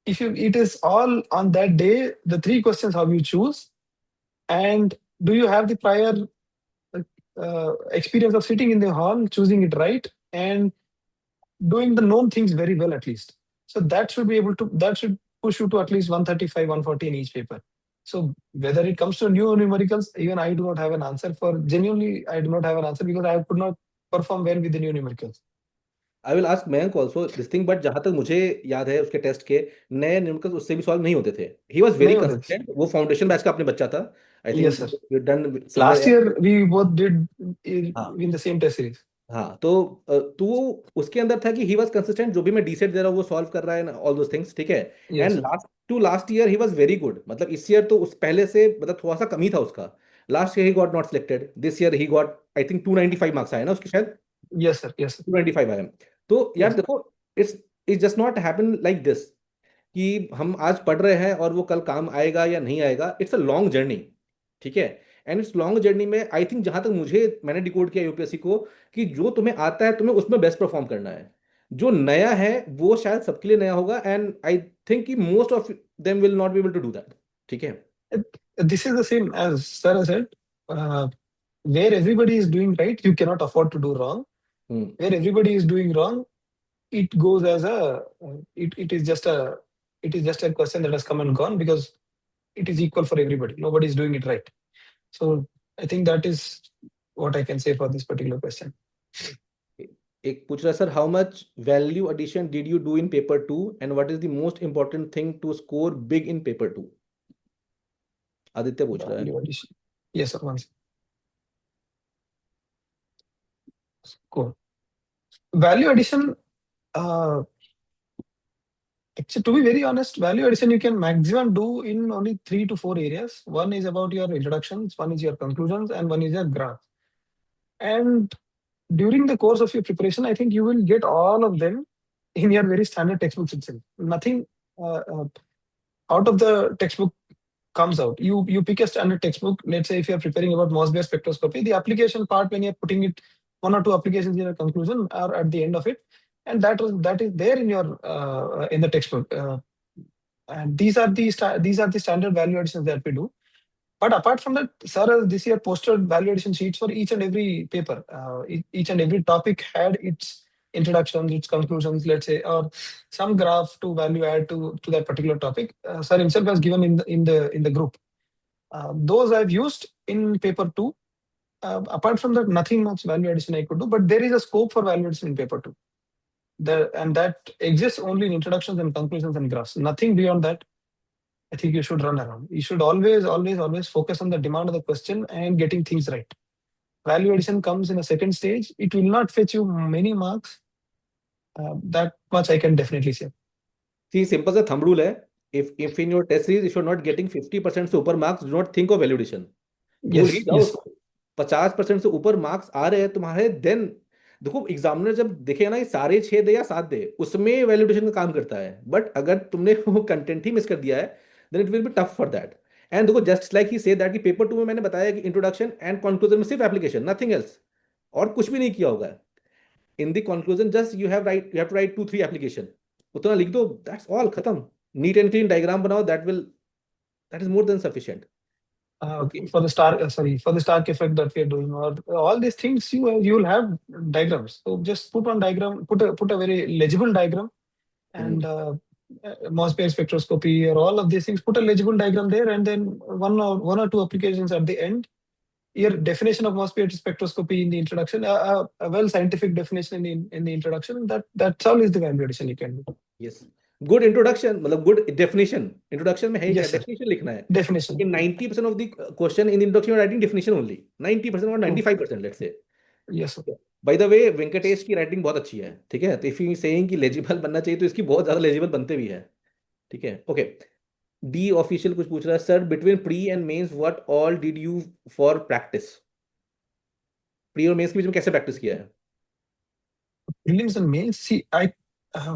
if you it is all on that day, the three questions how you choose, and do you have the prior experience of sitting in the hall, choosing it right, and doing the known things very well at least. So that should push you to at least 135, 140 in each paper. So whether it comes to new numericals, even I do not have an answer for. Genuinely, I do not have an answer because I could not perform well with the new numericals. I will ask Mayank also this thing, but जहां तक मुझे याद है उसके test के नए numericals उससे भी सॉल्व नहीं होते थे. ही वॉज वेरी नहीं होते. कंसिस्टेंट. वो फाउंडेशन बैच का अपने बच्चा था. आई Yes, sir. Think done Last somewhere. year we both did हाँ. in the same test series. हाँ, तो उसके अंदर था कि ही वाज कंसिस्टेंट. जो भी मैं डीसेट दे रहा हूँ वो सॉल्व कर रहा है, ऑल दोस थिंग्स, ठीक है. Yes, and sir. Last year he was very good. मतलब इस ईयर तो उस पहले से मतलब थोड़ा सा कम ही था उसका. Last year he got not selected. This year he got I think 295 marks आए ना उसके, शायद Yes, sir. Yes, sir. 295 आए. तो यार Yes. देखो, it's it's just not happen like this कि हम आज पढ़ रहे हैं और वो कल काम आएगा या नहीं आएगा. इट्स अ लॉन्ग जर्नी, ठीक है. एंड इस लॉन्ग जर्नी में आई थिंक जहां तक मैंने डिकोड किया यूपीएससी को, कि जो तुम्हें आता है तुम्हें उसमें बेस्ट परफॉर्म करना है. जो नया है वो शायद सबके लिए नया होगा, एंड आई थिंक कि most of them will not be able to do that, ठीक है. This is the same as Sarah said. Uh, where everybody is doing right, you cannot afford to do wrong. Hmm. Where everybody is doing wrong, it goes as it is just a question that has come and gone because it is equal for everybody. Nobody is doing it right. So I think that is what I can say for this particular question. एक पूछ रहा है, sir how much value addition did you do in paper 2 and what is the most important thing to score big in paper 2? Aditya पूछ रहा है. Value addition. Yes, sir. Once. Cool. Value addition. Uh, Actually, to be very honest, value addition you can maximum do in only 3 to 4 areas. One is about your introductions, one is your conclusions, and one is your graph. And during the course of your preparation, I think you will get all of them in your very standard textbooks itself. Nothing out of the textbook comes out. You pick a standard textbook. Let's say if you are preparing about Mossberg spectroscopy, the application part when you are putting it, one or two applications in your conclusion are at the end of it, and that is there in your in the textbook. And these are the standard value additions that we do. But apart from that, sir has this year posted value addition sheets for each and every paper. Each and every topic had its introductions, its conclusions, let's say, or some graph to value add to that particular topic. Sir himself has given in the group. Those I've used in paper 2. Apart from that, nothing much value addition I could do. But there is a scope for value addition in paper 2. And that exists only in introductions and conclusions and graphs. Nothing beyond that. I think you should run around. You should always focus on the demand of the question and getting things right. Value addition comes in a second stage. It will not fetch you many marks. That much I can definitely say. See simple सा thumb rule है, if in your test series if you are not getting 50% से ऊपर marks, do not think of validation. भूल ही Yes, जाओ yes. उसको। 50% से ऊपर मार्क्स आ रहे हैं तुम्हारे, देन देखो एग्जामिनर जब देखेगा ना ये सारे 6 दे या 7 दे, उसमें वैल्यूडेशन का काम करता है। बट अगर तुमने वो कंटेंट ही मिस कर दिया है, then it will be tough for that. And देखो जस्ट लाइक ही से दैट कि पेपर 2 में मैंने बताया कि इंट्रोडक्शन एंड कंक्लूजन में सिर्फ एप्लीकेशन, नथिंग एल्स, और कुछ भी नहीं किया होगा। In the conclusion just you have to write 2-3 application, उतना लिख दो, दैट्स ऑल, खत्म। नीट एंड क्लीन डायग्राम बनाओ, that is more than sufficient. Okay. For the for the Stark effect that we are doing, or all these things, you will have diagrams. So just put on diagram, put a very legible diagram, and Mossberg spectroscopy or all of these things. Put a legible diagram there, and then one or two applications at the end. Your definition of Mossberg spectroscopy in the introduction, a well scientific definition in the introduction. That's all is the validation you can do. Yes, good introduction, मतलब good definition. Introduction में है ही क्या, Yes, sir. Definition लिखना है। Definition. लेकिन 90% of the question in introduction writing definition only, 90% और True. 95% let's say. Yes, sir. By the way Venkatesh की writing बहुत अच्छी है, ठीक है, तो इफ यू सेइंग कि लेजिबल बनना चाहिए तो इसकी बहुत ज्यादा लेजिबल बनते भी है, ठीक है। ओके, डी ऑफिशियल कुछ पूछ रहा है, sir between pre and mains what all did you for practice? Pre और मेंस के बीच में कैसे प्रैक्टिस किया है? Prelims and mains. See, I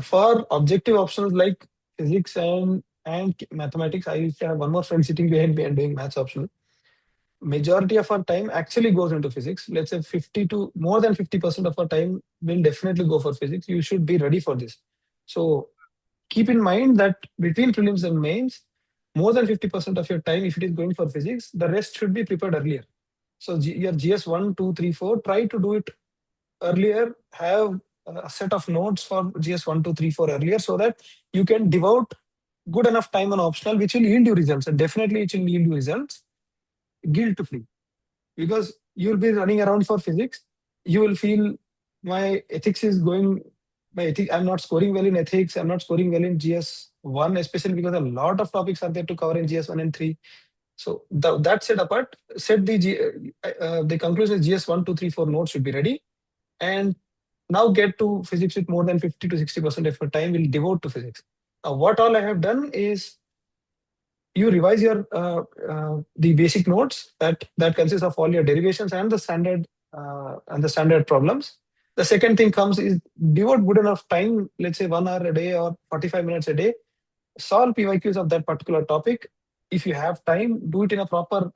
for objective options like physics and mathematics, I used to have one more friend sitting behind me and doing maths optional. Majority of our time actually goes into physics. Let's say 50 to more than 50% of our time will definitely go for physics. You should be ready for this. So keep in mind that between prelims and mains, more than 50% of your time, if it is going for physics, the rest should be prepared earlier. So your GS 1, 2, 3, 4, try to do it earlier, have a set of notes for GS 1, 2, 3, 4 earlier, so that you can devote good enough time on optional, which will yield you results. And definitely it will yield you results guilt free, because you'll be running around for physics. You will feel my ethics is going, I'm not scoring well in ethics, I'm not scoring well in GS 1, especially because a lot of topics are there to cover in GS 1 and 3. So that set apart, set the conclusion is GS 1, 2, 3, 4 notes should be ready. And now get to physics with more than 50 to 60% of your time will devote to physics. What all I have done is you revise your the basic notes that consists of all your derivations and the standard problems. The second thing comes is devote good enough time, let's say 1 hour a day or 45 minutes a day, solve PYQs of that particular topic. If you have time, do it in a proper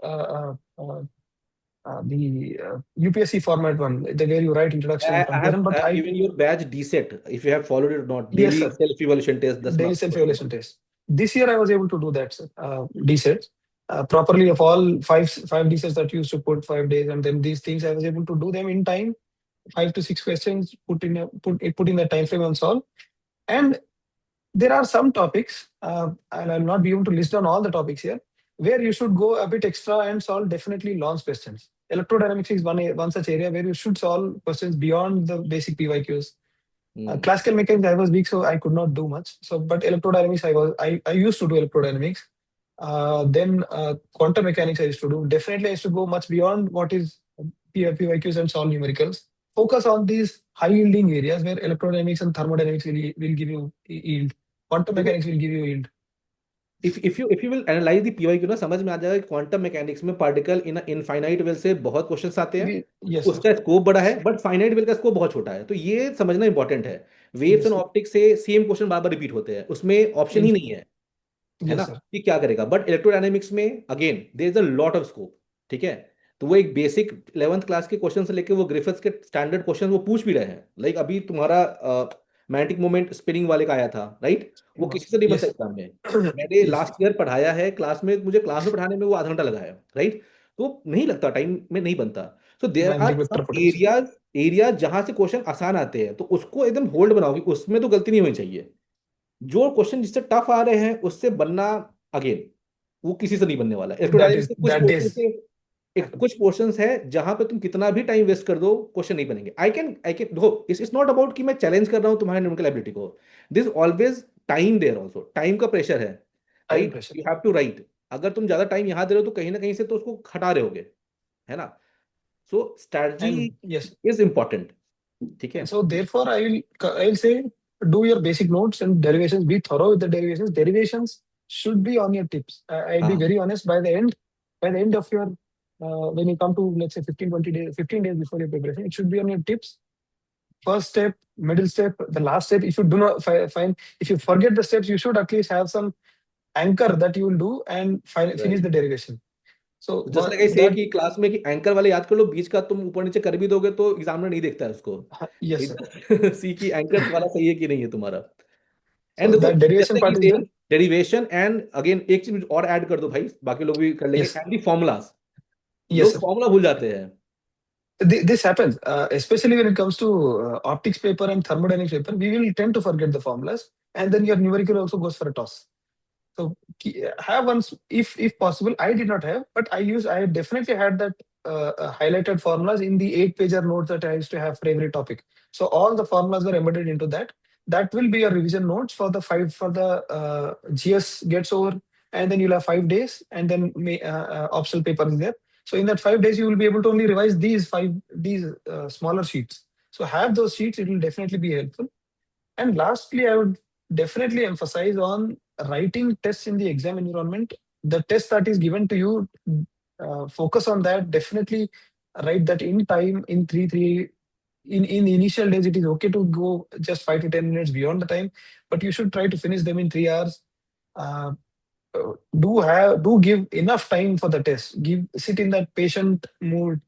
the UPSC format one, the where you write introduction and I have conclusion. But given your badge DSET, if you have followed it or not, yes, daily sir, self evaluation test, 10 daily marks self question. evaluation test. This year I was able to do that, sir. DSET properly of all five DSETs that you used to put 5 days, and then these things I was able to do them in time. 5 to 6 questions, put in the time frame and solve. And there are some topics, and I'll not be able to list down all the topics here, where you should go a bit extra and solve definitely long questions. Electrodynamics is one such area where you should solve questions beyond the basic PYQs. Classical mechanics I was weak, so I could not do much. So, but electrodynamics I used to do electrodynamics. Then quantum mechanics I used to do. Definitely I used to go much beyond what is PYQs and solve numericals. Focus on these high yielding areas where electrodynamics and thermodynamics will give you yield. Quantum देखो, mechanics will give you yield. if you will analyze the PYQ ना, समझ में आ जाएगा कि quantum mechanics में particle in infinite well से बहुत questions आते हैं, Yes, sir. उसका स्कोप बड़ा है, बट फाइनाइट वेल का स्कोप बहुत छोटा है। तो ये समझना इंपॉर्टेंट है। Waves Yes, and sir. Optics से सेम क्वेश्चन बार बार रिपीट होते हैं, उसमें ऑप्शन ही In, नहीं है ना, yes, sir. कि क्या करेगा। बट इलेक्ट्रोडायनेमिक्स में again there is a lot of scope, ठीक है। तो वो एक बेसिक 11th क्लास के क्वेश्चन से लेके वो ग्रिफिथ्स के स्टैंडर्ड क्वेश्चन वो पूछ भी रहे हैं। लाइक अभी तुम्हारा मैग्नेटिक मोमेंट स्पिनिंग वाले का आया था, राइट, वो किसी से नहीं बनता Yes. एग्जाम में। मैंने Yes, sir. लास्ट ईयर पढ़ाया है क्लास में, मुझे क्लास में पढ़ाने में वो आधा घंटा लगा है, राइट। तो नहीं लगता, टाइम में नहीं बनता। So there are Magnetic vector some potential. Areas जहां से क्वेश्चन आसान आते हैं, तो उसको एकदम होल्ड बनाओगे, उसमें तो गलती नहीं होनी चाहिए। जो क्वेश्चन जिससे टफ आ रहे हैं उससे बनना, अगेन वो किसी से नहीं बनने वाला। इलेक्ट्रोडायनेमिक्स के कुछ That क्वेश्चन is से, एक कुछ क्वेश्चंस है जहां पे तुम कितना भी टाइम वेस्ट कर दो क्वेश्चन नहीं बनेंगे। आई कैन देखो, इट्स नॉट अबाउट कि मैं चैलेंज कर रहा हूं तुम्हारे न्यूमेरिकल एबिलिटी को। This always time there also, time का प्रेशर है, time right, pressure. You have to write. अगर तुम ज्यादा टाइम यहां दे रहे हो तो कहीं ना कहीं से तो उसको हटा रहे होगे, है ना। So strategy And yes, is important, ठीक है। and so therefore I will say do your basic notes and derivations. Be thorough with the derivations. Derivations should be on your tips. I'll be हाँ very honest. By the end of your when you come to, let's say, 15, 20 days, 15 days before your preparation, it should be on your tips. First step, middle step, the last step. If you do not find, if you forget the steps, you should at least have some anchor that you will do and finish right. the derivation. So just like I से that कि class में कि anchor वाले याद कर लो, बीच का तुम ऊपर नीचे कर भी दोगे तो एग्जामिनर नहीं देखता है उसको। yes, sir. सी की एंकर वाला सही है कि नहीं है तुम्हारा। एंड So देखो that derivation जैसे कि part is same done. Derivation, and again एक चीज और ऐड कर दो भाई, बाकी लोग भी कर लेंगे, Yes, and the formulas. yes, लोग sir. फॉर्मूला भूल जाते हैं। This happens, especially when it comes to optics paper and thermodynamics paper. We will tend to forget the formulas, and then your numerical also goes for a toss. So have once, if possible. I did not have, but I definitely had that highlighted formulas in the 8-pager notes that I used to have for every topic. So all the formulas were embedded into that. That will be your revision notes for the GS gets over, and then you'll have 5 days, and then optional paper is there. So in that 5 days, you will be able to only revise these smaller sheets. So have those sheets; it will definitely be helpful. And lastly, I would definitely emphasize on writing tests in the exam environment. The test that is given to you, focus on that. Definitely write that in time, in three. In the initial days, it is okay to go just 5 to 10 minutes beyond the time, but you should try to finish them in 3 hours. Uh, do give enough time for the test. Sit in that patient mood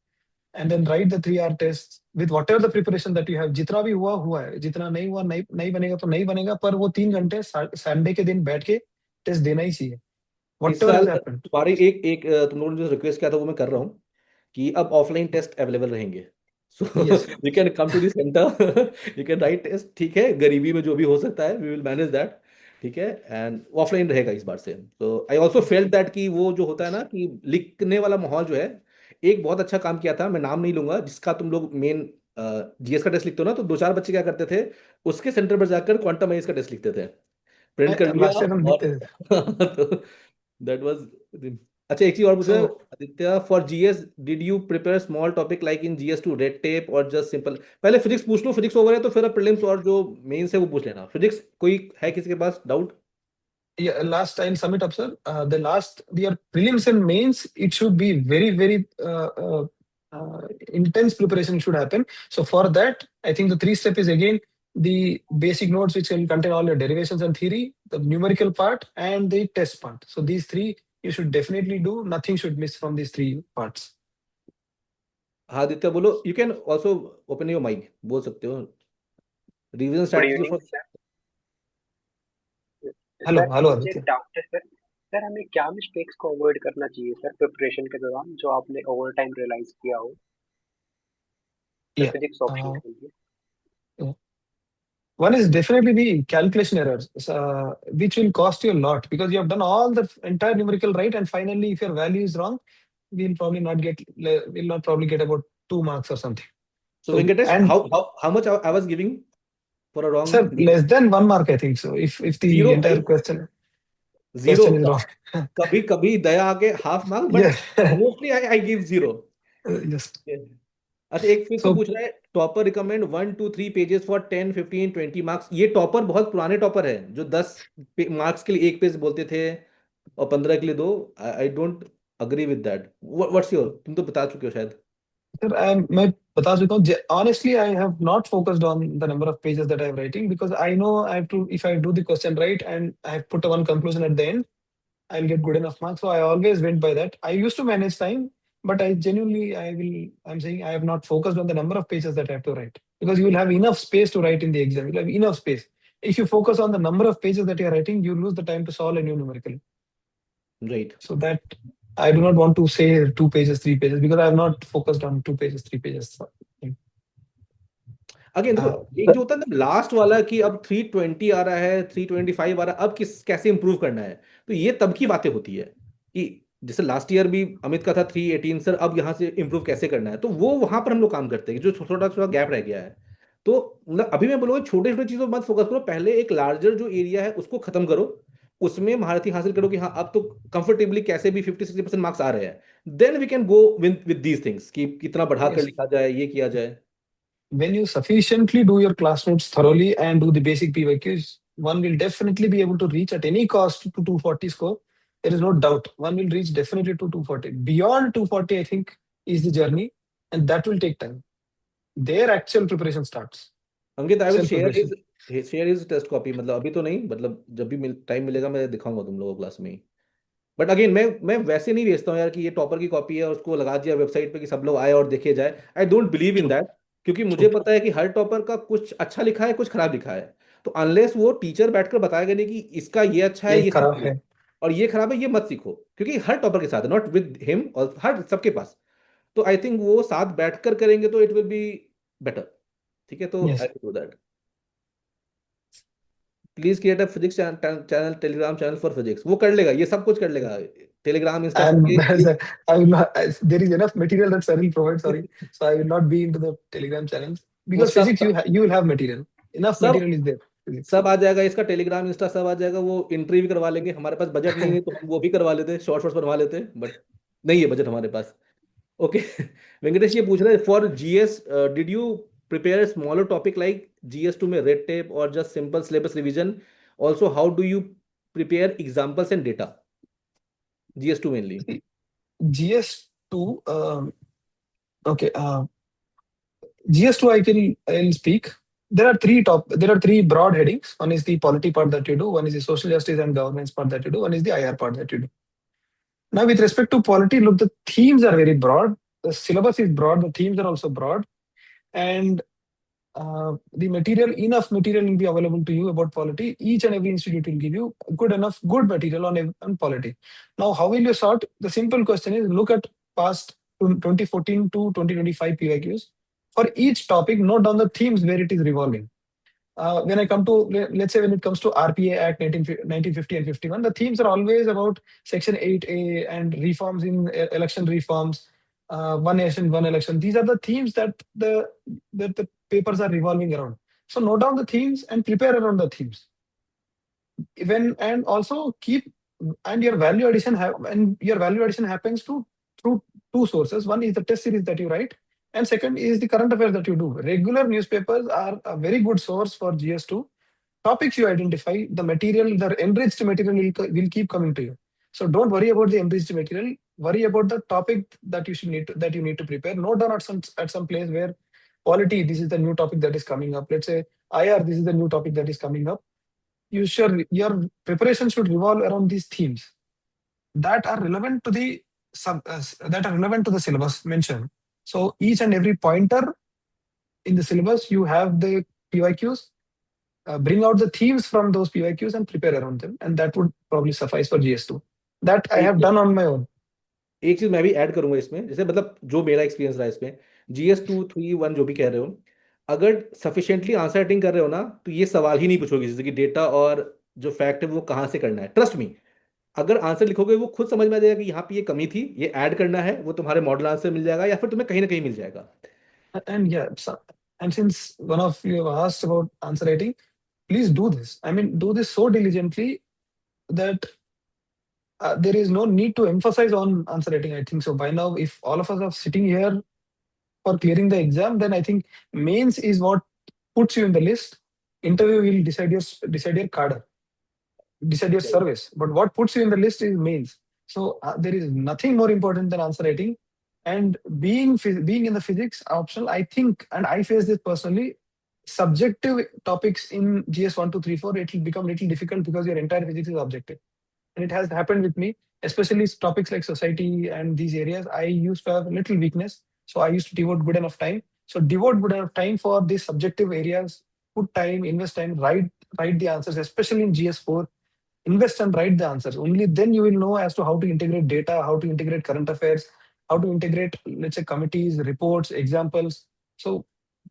and then write the 3 hour tests with whatever the preparation that you have. जितना भी हुआ है, जितना नहीं हुआ नहीं नहीं बनेगा तो नहीं बनेगा, पर वो 3 घंटे संडे के दिन बैठ के टेस्ट देना ही चाहिए, इस whatever साल has happened. तुम्हारी एक एक तुम लोगों ने जो रिक्वेस्ट किया था वो मैं कर रहा हूँ कि अब ऑफलाइन टेस्ट अवेलेबल रहेंगे। So Yes, you can come to the centre, you can write test, ठीक है, गरीबी में जो भी हो सकता है वी विल मैनेज दैट, ठीक है। एंड ऑफलाइन रहेगा इस बार से। तो आई ऑल्सो फेल्ट दैट कि वो जो होता है ना कि लिखने वाला माहौल जो है, एक बहुत अच्छा काम किया था, मैं नाम नहीं लूंगा, जिसका तुम लोग मेन जीएस का टेस्ट लिखते हो ना, तो दो चार बच्चे क्या करते थे, उसके सेंटर पर जाकर क्वांटम का टेस्ट लिखते थे, प्रिंट कर लिया। last year हम और लिखते थे. तो दैट वाज। अच्छा एक चीज और पूछा So Aditya, for GS did you prepare small topic like in GS two red tape और जस्ट सिंपल? पहले फिजिक्स पूछ लो, फिजिक्स ओवर है तो फिर अब प्रीलिम्स और जो मेंस है वो पूछ लेना। फिजिक्स कोई है किसी के पास doubt? yeah, last I'll sum it up, sir. The last your prelims and mains, it should be very intense preparation should happen. So for that, I think the 3 step is again the basic notes, which will contain all your derivations and theory, the numerical part, and the test part. So these three you should definitely do. Nothing should miss from these 3 parts. हाँ आदित्य बोलो, you can also open your mic, बोल सकते हो। Revision good strategy evening for. Sir. Hello, sir hello, मुझे Aditya. Doubt है sir. Sir हमें क्या mistakes को अवॉइड करना चाहिए सर प्रिपरेशन के दौरान, जो आपने ओवर टाइम रियलाइज किया हो Yeah. फिजिक्स ऑप्शन Uh, के लिए? yeah. One is definitely the calculation errors, which will cost you a lot because you have done all the entire numerical right, and finally, if your value is wrong, we'll not probably get about 2 marks or something. So So, Venkatesh, and how much I was giving for a sir, wrong? less than 1 mark, I think so. If the zero entire भाई, zero. question is wrong. कभी कभी दया आके half marks, but Yes. Mostly I I give zero. Yes. अच्छा एक फिर से So, पूछ रहा है, topper recommend 1 to 3 pages for 10, 15, 20 marks. ये टॉपर बहुत पुराने टॉपर है जो 10 मार्क्स के लिए एक पेज बोलते थे और 15 के लिए दो। I don't agree with that. What's your, तुम तो बता चुके हो शायद। sir, मैं बता चुका हूँ. Honestly, I have not focused on the number of pages that I am writing because I know I have to. If I do the question right and I have put one conclusion at the end, I'll get good enough marks. So I always went by that. I used to manage time, but I'm saying I have not focused on the number of pages that I have to write because you will have enough space to write in the exam. You'll have enough space. If you focus on the number of pages that you're writing, you lose the time to solve a new numerical. Right. So that I do not want to say 2 pages, 3 pages because I have not focused on 2 pages, 3 pages. Again देखो, Uh, एक जो होता है ना last वाला कि अब 320 आ रहा है, 325 आ रहा है, अब किस कैसे इंप्रूव करना है, तो ये तब की बातें होती है कि जैसे लास्ट ईयर भी अमित का था 318 सर, अब यहाँ से इंप्रूव कैसे करना है, तो वो वहां पर हम लोग काम करते हैं जो थोड़ा थोड़ा गैप रह गया है। तो मतलब अभी मैं बोलूँगा छोटे छोटे चीजों पर मत फोकस करो, पहले एक लार्जर जो एरिया है उसको खत्म करो, उसमें महारथी हासिल करो कि हाँ अब तो कंफर्टेबली कैसे भी 50-60% मार्क्स आ रहे हैं, then we can go with these things कि कितना बढ़ा कर yes. लिखा जाए, ये किया जाए। when you sufficiently do your class notes thoroughly and do the basic PYQs, one will definitely be able to reach at any cost to 240 score. There is no doubt. One will reach definitely to 240. Beyond 240, I think, is the journey, and that will take time. Their actual preparation starts. Ankit, I will Self preparation. Share his test copy, मतलब अभी तो नहीं, मतलब जब भी time मिलेगा मैं दिखाऊंगा तुम लोगों को क्लास में ही। बट अगेन मैं वैसे नहीं भेजता हूँ यार कि ये टॉपर की कॉपी है और उसको लगा दिया वेबसाइट पे कि सब लोग आए और देखे जाए। I don't believe in True. That, क्योंकि मुझे True. पता है कि हर टॉपर का कुछ अच्छा लिखा है, कुछ खराब लिखा है। तो अनलेस वो टीचर बैठकर बताएगा नहीं कि इसका ये अच्छा है, ये ये खराब सीखो, है। और ये खराब है, ये मत सीखो, क्योंकि हर टॉपर के साथ, नॉट विद हिम, और हर सबके पास। तो आई थिंक वो साथ बैठकर करेंगे तो इट विल बी बेटर। ठीक है, तो आई Yes. Do that. Please create a physics channel, Telegram channel for physics. वो कर लेगा, ये सब कुछ कर लेगा। टेलीग्राम, इंस्टा, सब And as ये I will not, as there is enough material that Cyril provides. Sorry, so I will not be into the Telegram channels वो because सब physics you will have material. Enough सब material is there. Physics. सब आ जाएगा, इसका Telegram, Insta सब आ जाएगा। वो entry भी करवा लेंगे, हमारे पास बजट नहीं है तो हम वो भी करवा लेते, शॉर्ट शॉर्ट्स बनवा लेते, बट नहीं है बजट हमारे पास। ओके। वेंकटेश ये पूछ रहे हैं, for GS did you prepare smaller topic like GS 2 में रेड टेप और just simple syllabus revision? Also how do you prepare examples and data? GS 2 mainly. GS2. Okay. GS2. I'll speak. There are three broad headings. One is the polity part that you do. One is the social justice and governance part that you do. One is the IR part that you do. Now, with respect to polity, look, the themes are very broad. The syllabus is broad. The themes are also broad, and enough material will be available to you about polity. Each and every institute will give you good material on polity. Now, how will you sort? The simple question is look at past 2014 to 2025 PYQs. For each topic, note down the themes where it is revolving. When I come to, let's say, when it comes to RPA Act 1950 and 51, the themes are always about Section 8A and reforms in election reforms, one nation, one election. These are the themes that the papers are revolving around. So note down the themes and prepare around the themes. And also keep, and your value addition happens through two sources. One is the test series that you write, and second is the current affairs that you do. Regular newspapers are a very good source for GS2. Topics you identify, the enriched material will keep coming to you. So don't worry about the enriched material. Worry about the topic that you need to prepare. Note down at some place where polity, this is the new topic that is coming up. Let's say IR, this is the new topic that is coming up. Your preparation should revolve around these themes that are relevant to the syllabus mentioned. So each and every pointer in the syllabus, you have the PYQs. Bring out the themes from those PYQs and prepare around them, and that would probably suffice for GS2. That I have done on my own. एक चीज मैं भी add करूंगा इसमें, जैसे मतलब जो मेरा एक्सपीरियंस रहा इसमें, GS 2, 3, 1 जो भी कह रहे हो, अगर सफिशिएंटली आंसर राइटिंग कर रहे हो ना, तो ये सवाल ही नहीं पूछोगे जैसे कि डेटा और जो फैक्ट है वो कहाँ से करना है। ट्रस्ट मी, अगर आंसर लिखोगे वो खुद समझ में आ जाएगा कि यहाँ पे ये कमी थी, ये ऐड करना है, वो तुम्हारे मॉडल आंसर मिल जाएगा या फिर तुम्हें कहीं ना कहीं मिल जाएगा। And yeah, and since one of you have asked about answer writing, please do this. I mean, do this so diligently that there is no need to emphasize on answer writing. I think so. By now, if all of us are sitting here for clearing the exam, then I think mains is what puts you in the list. Interview will decide your cadre, decide your service. But what puts you in the list is mains. So there is nothing more important than answer writing. And being in the physics optional, I think, and I face this personally, subjective topics in GS 1, 2, 3, 4, it will become little difficult because your entire physics is objective. And it has happened with me, especially topics like society and these areas. I used to have little weakness, so I used to devote good enough time. So devote good enough time for these subjective areas. Put time, invest time, write the answers, especially in GS4. Invest and write the answers. Only then you will know as to how to integrate data, how to integrate current affairs, how to integrate, let's say, committees, reports, examples. So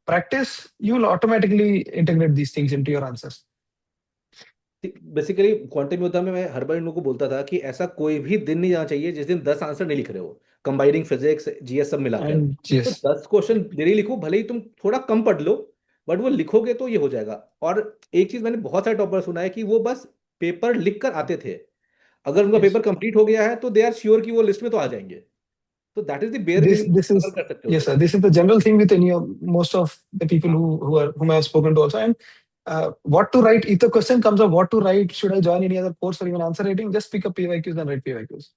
practice, you will automatically integrate these things into your answers. Basically quantum योद्धा में मैं हर बार इन लोगों को बोलता था कि ऐसा कोई भी दिन नहीं जाना चाहिए जिस दिन 10 आंसर नहीं लिख रहे हो, कंबाइनिंग फिजिक्स जीएस सब मिलाकर। And तो yes, 10 क्वेश्चन डेली लिखो, भले ही तुम थोड़ा कम पढ़ लो, बट वो लिखोगे तो ये हो जाएगा। और एक चीज मैंने बहुत सारे टॉपर सुना है कि वो बस पेपर लिख कर आते थे, अगर उनका yes. पेपर कंप्लीट हो गया है तो दे आर श्योर कि वो लिस्ट में तो आ जाएंगे। तो that is the bare this minimum this is cover कर सकते हो yes तुम। sir, this is the general thing with any of most of the people whom I have spoken to also. And what to write, if the question comes up what to write, should I join any other course or even answer writing, just pick up PYQs and write PYQs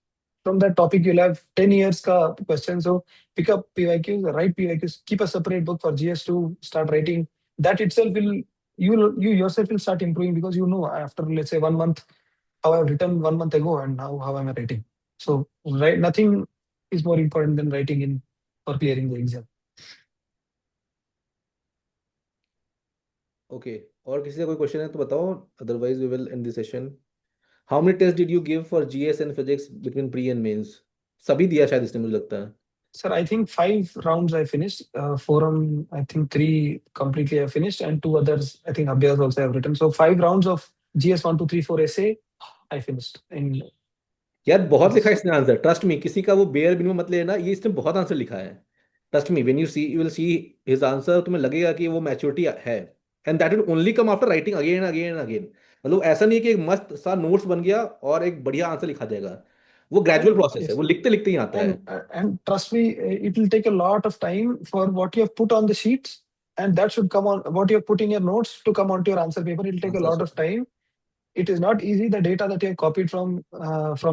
from that topic. You'll have 10 years ka question, so pick up PYQs, write PYQs, keep a separate book for GS to start writing. That itself will, you yourself will start improving, because you know after let's say 1 month how I've written 1 month ago and now how am I writing. So right, nothing is more important than writing in for clearing the exam. Okay, और किसी का कोई question है तो बताओ, otherwise we will end the session. How many test did you give for GS and physics between pre and mains? सभी दिया शायद इसने, मुझे लगता है। Sir, I think 5 rounds I finished. Four on, I think three completely I finished, and two others I think Abhyas also have written. So 5 rounds of GS 1, 2, 3, 4 essay I finished in यार बहुत लिखा है this. इसने answer, trust me, किसी का वो bare minimum मत लेना, ये इसने बहुत आंसर लिखा है। Trust me, when you see, you will see his answer, तुम्हें लगेगा कि वो मैच्योरिटी है। And that will only come after writing again and again and again. मतलब ऐसा नहीं है कि एक मस्त सा नोट्स बन गया और एक बढ़िया आंसर लिखा जाएगा। वो ग्रेजुअल प्रोसेस है, Yes, वो लिखते लिखते ही आता है। and trust me, it will take a lot of time for what you have put on the sheets, and that should come on what you have put in your notes to come onto your answer paper. It will take a answer lot of time. It is not easy. The data that you have copied from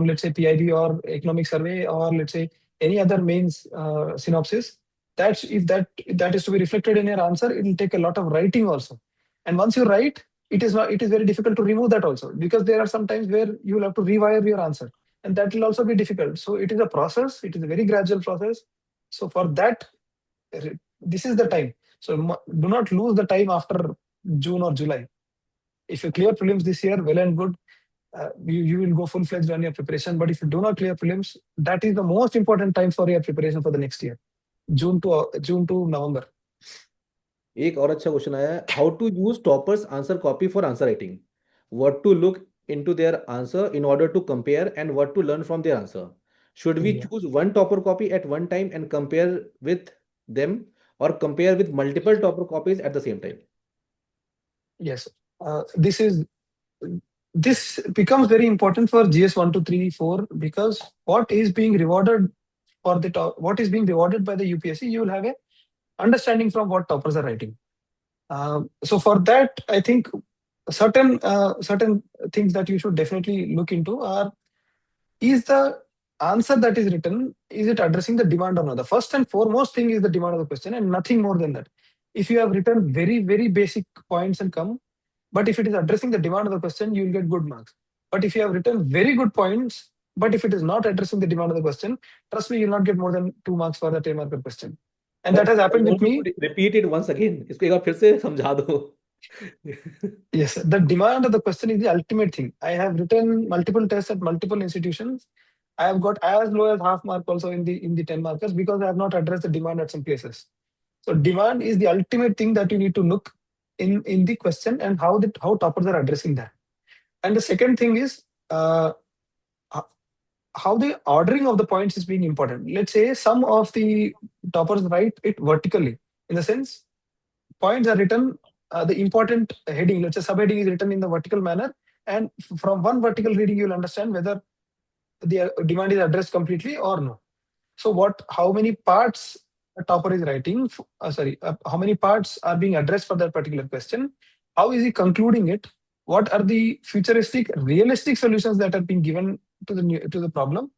let's say PIB or economic survey, or let's say any other mains synopsis, that's if that is to be reflected in your answer, it will take a lot of writing also. And once you write, it is very difficult to remove that also, because there are some times where you will have to rewire your answer, and that will also be difficult. So it is a process. It is a very gradual process. So for that, this is the time. So do not lose the time after June or July. If you clear prelims this year, well and good. You will go full-fledged on your preparation. But if you do not clear prelims, that is the most important time for your preparation for the next year, June to November. एक और अच्छा question आया है, how to use toppers answer copy for answer writing, what to look into their answer in order to compare and what to learn from their answer, should we Yeah. Choose one topper copy at one time and compare with them, और compare with multiple topper copies at the same time? Yes. This is this becomes very important for GS 1, 2, 3, 4, because what is being rewarded for the top, what is being rewarded by the UPSC, you will have a understanding from what toppers are writing. So for that, I think certain things that you should definitely look into are, is the answer that is written, is it addressing the demand or not? The first and foremost thing is the demand of the question, and nothing more than that. If you have written very basic points and come, but if it is addressing the demand of the question, you will get good marks. But if you have written very good points, but if it is not addressing the demand of the question, trust me, you will not get more than 2 marks for the 10 marker question. And that has I happened with want you me. to repeat it once again, इसको एक बार फिर से समझा दो। Yes, the demand of the question is the ultimate thing. I have written multiple tests at multiple institutions. I have got as low as half mark also in the 10 markers, because I have not addressed the demand at some places. So demand is the ultimate thing that you need to look in the question, and how toppers are addressing that. And the second thing is ho- how the ordering of the points is being important. Let's say some of the toppers write it vertically, in the sense points are written, the important heading, let's say subheading is written in the vertical manner, and from one vertical reading you will understand whether the demand is addressed completely or no. So how many parts a topper is writing, how many parts are being addressed for that particular question, how is he concluding it, what are the futuristic realistic solutions that are being given to the problem,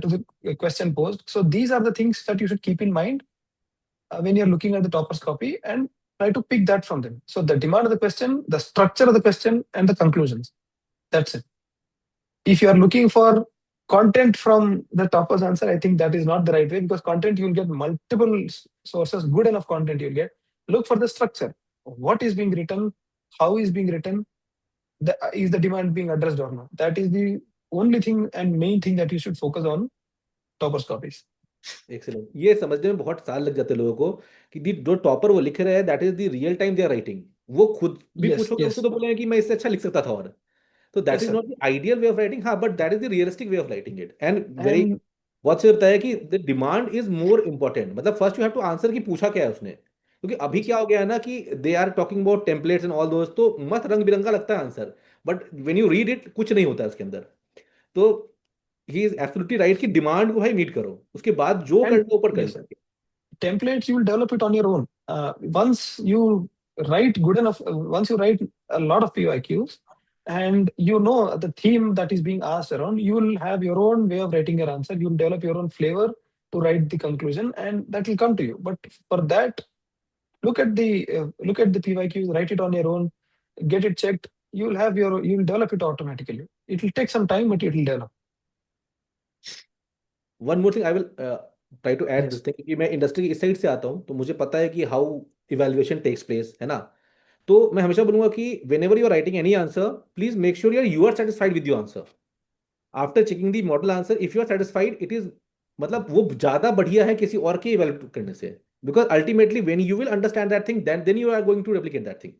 to the question posed. So these are the things that you should keep in mind when you're looking at the topper's copy, and try to pick that from them. So the demand of the question, the structure of the question, and the conclusions. That's it. If you are looking for content from the topper's answer, I think that is not the right way, because content you'll get multiple sources, good enough content you'll get. Look for the structure. What is being written? How is being written? Is the demand being addressed or not? That is the only thing and main thing that you should focus on topper's copies. Excellent, ये समझने में बहुत साल लग जाते हैं लोगों को कि जो टॉपर वो लिख रहे हैं that is the real time they are writing. वो खुद भी Yes, पूछोगे उनको yes, तो बोलेंगे कि मैं इससे अच्छा लिख सकता था, और तो that yes, is sir. Not the ideal way of writing, हाँ, but that is the realistic way of writing it. And very And बहुत से बताया कि the demand is more important, मतलब first you have to answer कि पूछा क्या है उसने, क्योंकि अभी yes, क्या हो गया है ना कि they are talking about templates and all those, तो मस्त रंग बिरंगा लगता है answer, but when you read it कुछ नहीं होता है उसके अंदर। तो ही इज एब्सोल्युटली राइट कि डिमांड को भाई मीट करो, उसके बाद जो And करना ऊपर yes, कर। sir. Templates, you will develop it on your own. Once you write good enough, once you write a lot of PYQs, and you know the theme that is being asked around, you will have your own way of writing your answer. You will develop your own flavor to write the conclusion, and that will come to you. But for that, look at the PYQs, write it on your own, get it checked. You will develop it automatically. It will take some time, but it will develop. One more thing I will try to add Yes. This thing, क्योंकि मैं industry की इस side से आता हूँ तो मुझे पता है कि हाउ इवेल्युएशन टेक्स प्लेस, है ना। तो मैं हमेशा बोलूंगा कि whenever you are writing any answer, please make sure you are satisfied with your answer. After checking the model answer, if you are satisfied, it is मतलब वो ज्यादा बढ़िया है किसी और के इवेल्युएट करने से, because ultimately when you will understand that thing, then you are going to replicate that thing.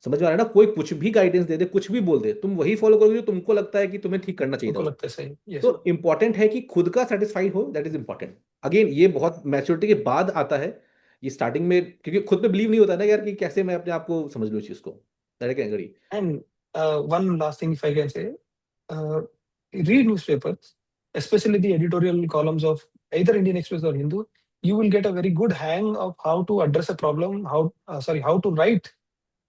समझ में आ रहा है ना, कोई कुछ भी गाइडेंस दे दे, कुछ भी बोल दे, तुम वही फॉलो करोगे जो तुमको लगता है कि तुम्हें ठीक करना चाहिए था उनको उसको। लगता है सही। Yes. तो इंपॉर्टेंट है कि खुद का सेटिस्फाइड हो, दैट इज इंपॉर्टेंट। अगेन ये बहुत मैच्योरिटी के बाद आता है, ये स्टार्टिंग में क्योंकि खुद पे बिलीव नहीं होता ना यार कि कैसे मैं अपने आप को समझ लूँ इस चीज को। That I can agree. And one last thing, if I can say, uh, read newspapers, especially the editorial columns of either Indian Express or Hindu. You will get a very good hang of how to address a problem, how to write,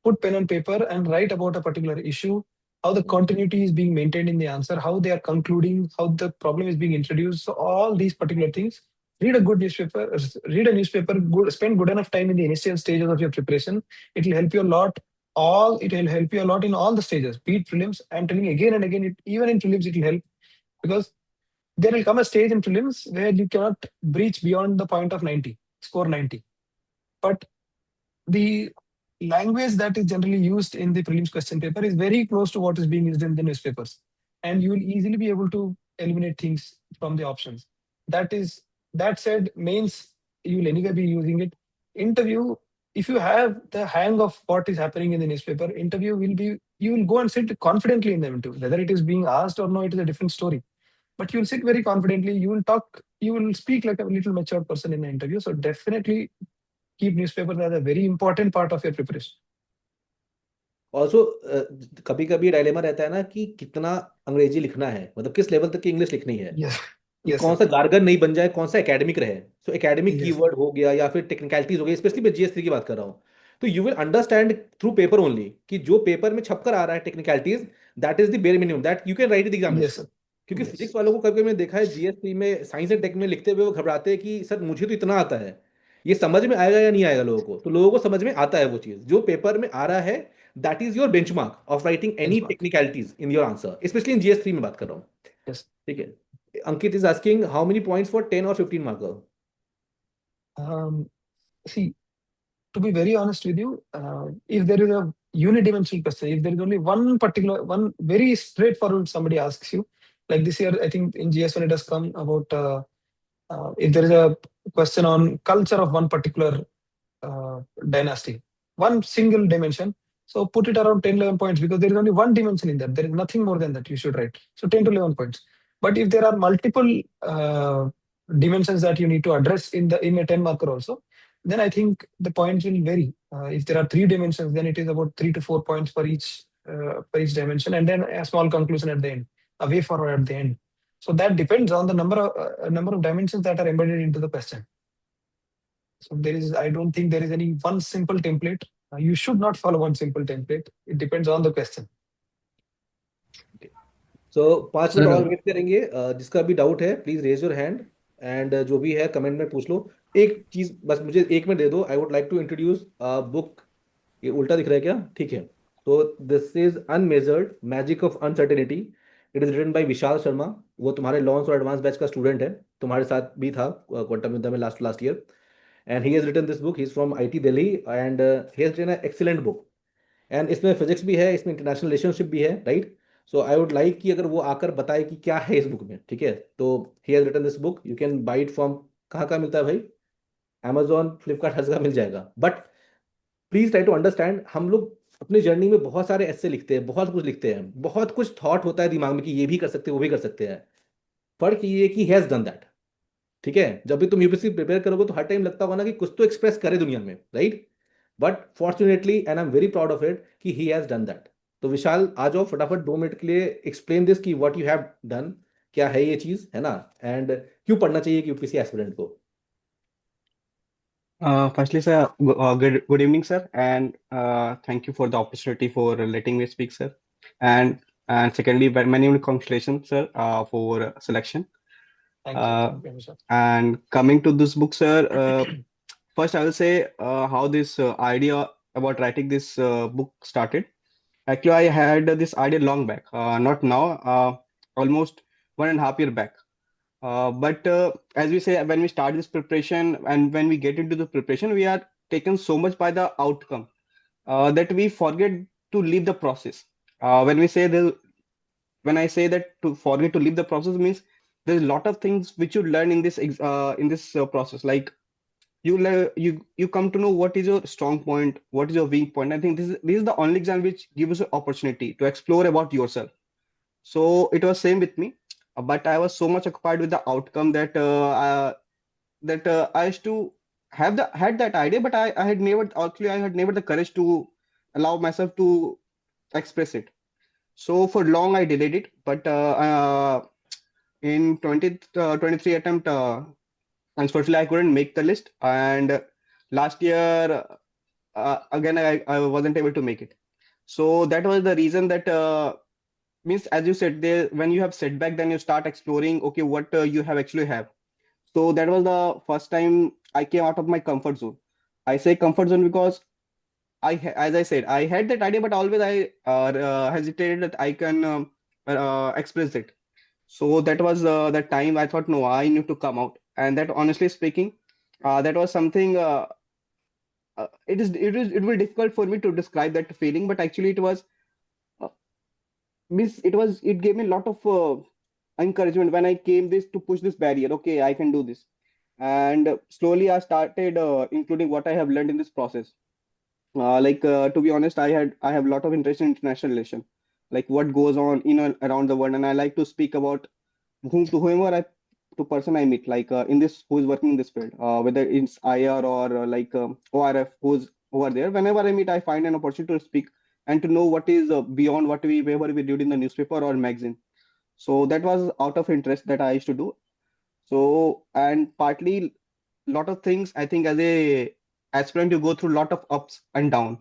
put pen on paper and write about a particular issue, how the continuity is being maintained in the answer, how they are concluding, how the problem is being introduced. So all these particular things. Read a good newspaper. Read a newspaper. Spend good enough time in the initial stages of your preparation. It will help you a lot. It will help you a lot in all the stages. Be it prelims. I'm telling you again and again. Even in prelims, it will help because there will come a stage in prelims where you cannot breach beyond the point of 90, score 90. But the language that is generally used in the prelims question paper is very close to what is being used in the newspapers, and you will easily be able to eliminate things from the options. That said, mains, you will anyway be using it. Interview, if you have the hang of what is happening in the newspaper, interview will be, you will go and sit confidently in the interview. Whether it is being asked or no, it is a different story. But you will sit very confidently. You will talk. You will speak like a little matured person in the interview. So definitely keep newspapers as a very important part of your preparation. Also कभी कभी dilemma रहता है ना कि कितना अंग्रेजी लिखना है, मतलब किस लेवल तक की इंग्लिश लिखनी है, Yes. कि Yes, कौन sir. सा गार्गन नहीं बन जाए, कौन सा एकेडमिक रहे। सो एकेडमिक Yes. कीवर्ड हो गया या फिर टेक्निकलिटीज हो गई, स्पेशली मैं जीएस3 की बात कर रहा हूँ। तो you will understand through paper only कि जो पेपर में छपकर आ रहा है technicalities, that is the bare minimum that you can right the Yes, examination. sir. क्योंकि Yes. फिजिक्स वालों को कभी कभी मैंने देखा है जीएस3 में, साइंस एंड टेक में लिखते हुए वो घबराते हैं कि सर मुझे तो इतना आता है, ये समझ में आएगा या नहीं आएगा लोगों को। तो लोगों को समझ में आता है वो चीज जो पेपर में आ रहा है, that is your benchmark of writing any Benchmark. Technicalities in your answer, specially in जीएस3 में बात कर रहा हूँ। Yes. ठीक है। Ankit is asking how many points for 10 और 15 marker. See, to be very honest with you, if there is a unidimensional question, if there is only one very straightforward somebody asks you, like this year, I think in GS1 it has come about if there is a question on culture of one particular dynasty, one single dimension. So put it around 10, 11 points because there is only one dimension in that. There is nothing more than that you should write. So 10 to 11 points. But if there are multiple dimensions that you need to address in a 10 marker also, then I think the points will vary. If there are 3 dimensions, then it is about 3 to 4 points for each dimension, and then a small conclusion at the end, a way forward at the end. So that depends on the number of dimensions that are embedded into the question. So I don't think there is any one simple template. You should not follow one simple template. It depends on the question. So 5 minute और sir wait करेंगे। जिसका भी doubt है please raise your hand, and जो भी है comment में पूछ लो। एक चीज बस मुझे 1 मिनट दे दो, I would like to introduce book. ये उल्टा दिख रहा है क्या? ठीक है। तो this is unmeasured magic of uncertainty. It is written by Vishal Sharma. वो तुम्हारे लॉन्च और एडवांस बैच का स्टूडेंट है, तुम्हारे साथ भी था क्वांटम विद्या में last year. And he has written this book, he is from IT Delhi, and he has written excellent book. And इसमें फिजिक्स भी है, इसमें इंटरनेशनल रिलेशनशिप भी है, right. So I would like कि अगर वो आकर बताए कि क्या है इस बुक में, ठीक है। तो he has written this book, you can buy it from, कहाँ कहाँ मिलता है भाई? अमेजॉन, फ्लिपकार्ट, हर जगह मिल जाएगा। But please try to understand, हम लोग अपनी जर्नी में बहुत सारे ऐसे लिखते हैं, बहुत कुछ लिखते हैं, बहुत कुछ थॉट होता है दिमाग में कि ये भी कर सकते हैं, वो भी कर सकते हैं। फर्क ये है कि हैज डन दैट। ठीक है, जब भी तुम यूपीएससी प्रिपेयर करोगे तो हर टाइम लगता होगा ना कि कुछ तो एक्सप्रेस करे दुनिया में, right. But fortunately and I am very proud of it कि ही हैज डन दैट। तो विशाल आ जाओ फटाफट 2 मिनट के लिए, एक्सप्लेन दिस कि व्हाट यू हैव डन क्या है ये चीज, है ना, एंड क्यों पढ़ना चाहिए कि यूपीएससी एस्पिरेंट को? Firstly, sir, good evening, sir, and thank you for the opportunity for letting me speak, sir. And and secondly, many congratulations, sir, for selection. Thank you. Uh, Thank you, sir. and coming to this book, sir, first I will say how this idea about writing this book started. Actually, I had this idea long back, not now, almost 1.5 year back. But as we say, when we start this preparation and when we get into the preparation, we are taken so much by the outcome that we forget to leave the process. When we say when I say that to forget to leave the process means there's a lot of things which you learn in this process. Like you come to know what is your strong point, what is your weak point. I think this is the only exam which gives you opportunity to explore about yourself. So it was same with me, but I was so much occupied with the outcome that I used to had that idea, but I had never actually I had never the courage to allow myself to express it. So for long I delayed it, but in 2023 attempt, unfortunately I couldn't make the list, and last year again I wasn't able to make it. So that was the reason that means as you said there when you have setback then you start exploring okay what you have actually have. So that was the first time I came out of my comfort zone. I say comfort zone because as I said I had that idea but always I hesitated that I can express it. So that was the time I thought no I need to come out, and that honestly speaking that was something it will difficult for me to describe that feeling, but actually it was uh, means it gave me a lot of encouragement when I came this to push this barrier. Okay, I can do this, and slowly I started including what I have learned in this process. To be honest, I have a lot of interest in international relation, like what goes on in and around the world, and I like to speak about whomever I to person I meet, like in this who is working in this field, whether it's IR or ORF who's over there. Whenever I meet, I find an opportunity to speak and to know what is beyond what we whatever we read in the newspaper or magazine. So that was out of interest that I used to do. So and partly lot of things I think as a aspirant you go through a lot of ups and down,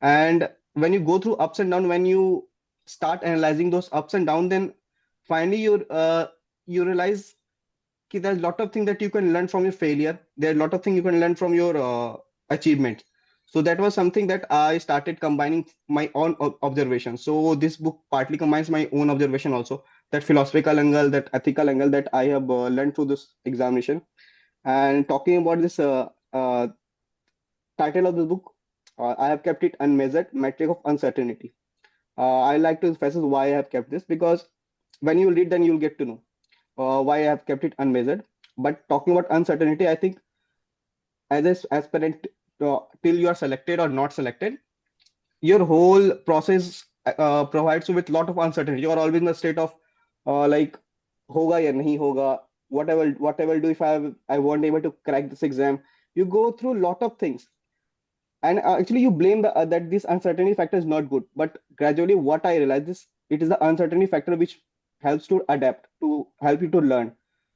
and when you go through ups and down, when you start analyzing those ups and down, then finally you realize that there's a lot of things that you can learn from your failure. There are a lot of things you can learn from your achievements. So that was something that I started combining my own observation. So this book partly combines my own observation also, that philosophical angle, that ethical angle that I have learned through this examination. And talking about this title of the book, I have kept it Unmeasured Metric of Uncertainty. I like to emphasize why I have kept this, because when you read, then you'll get to know why I have kept it unmeasured. But talking about uncertainty, I think as an aspirant, till you are selected or not selected, your whole process provides you with a lot of uncertainty. You are always in a state of like, hoga ya nahi hoga, whatever do if I won't able to crack this exam. You go through a lot of things, and actually you blame that this uncertainty factor is not good, but gradually what I realized is it is the uncertainty factor which helps to adapt, to help you to learn.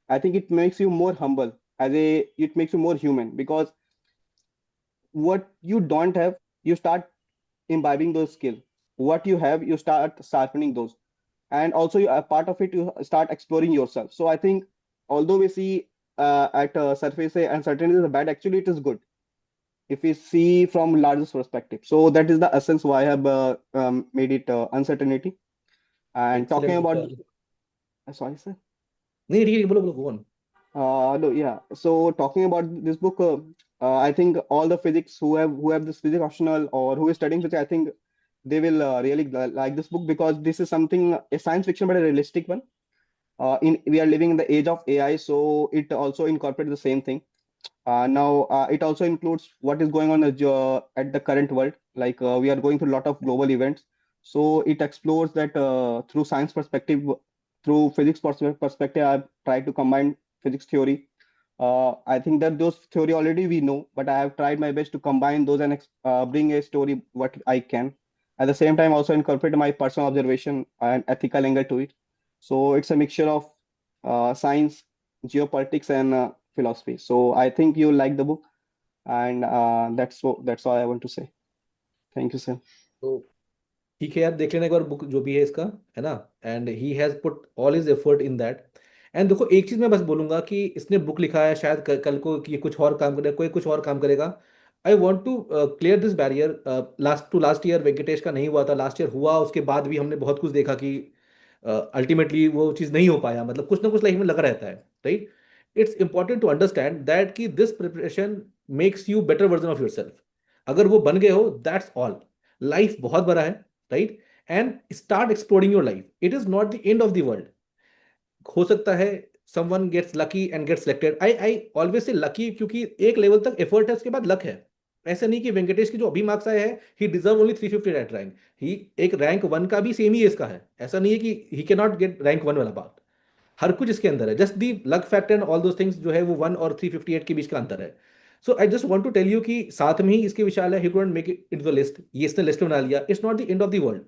I think it makes you more humble, it makes you more human, because what you don't have you start imbibing those skills. What you have you start sharpening those, and also a part of it you start exploring yourself. So I think although we see at surface say uncertainty is bad, actually it is good if we see from largest perspective. So that is the essence why I have made it uncertainty. And talking Excellent, about, sir. sorry, sir. नहीं ठीक है, बोलो बोलो, go on. No, yeah. So talking about this book, I think all the physics who have this physics optional or who is studying physics, I think they will really like this book, because this is something a science fiction but a realistic one. In we are living in the age of AI, so it also incorporates the same thing. Now, it also includes what is going on at the current world. Like we are going through a lot of global events. So it explores that through science perspective, through physics perspective. I've tried to combine physics theory. I think that those theory already we know, but I have tried my best to combine those and bring a story what I can. At the same time, also incorporate my personal observation and ethical angle to it. So it's a mixture of science, geopolitics, and philosophy. So I think you like the book, and that's all I want to say. Thank you, sir. तो ठीक है यार, देख लेना एक बार book जो भी है इसका, है ना। And he has put all his effort in that. And देखो एक चीज मैं बस बोलूंगा कि इसने बुक लिखा है, शायद कल को कि ये कुछ और काम करेगा, कोई कुछ और काम करेगा। I want to clear this barrier. Last year Venkatesh का नहीं हुआ था, लास्ट ईयर हुआ, उसके बाद भी हमने बहुत कुछ देखा कि अल्टीमेटली वो चीज़ नहीं हो पाया। मतलब कुछ ना कुछ लाइफ में लगा रहता है, right. It's important to understand that कि this preparation makes you better version of yourself. अगर वो बन गए हो, दैट्स ऑल। लाइफ बहुत बड़ा है, right. And start exploring your life, it is not the end of the world. हो सकता है someone gets lucky and gets selected. I always say lucky, क्योंकि एक लेवल तक एफर्ट है, उसके बाद लक है। ऐसा नहीं कि वेंकटेश की जो अभी मार्क्स आए हैं, he deserve only 350 at rank. He एक रैंक 1 का भी सेम ही इसका है। ऐसा नहीं है कि he can not gate rank 1 वाला बात। हर कुछ इसके अंदर है, just the luck factor and all those things जो है वो 1 और 358 के बीच का अंतर है। So I just want to tell you कि साथ में ही इसके विशाल है, he couldn't make it into the list, ये इसने लिस्ट में बना लिया, it's not the end of the world.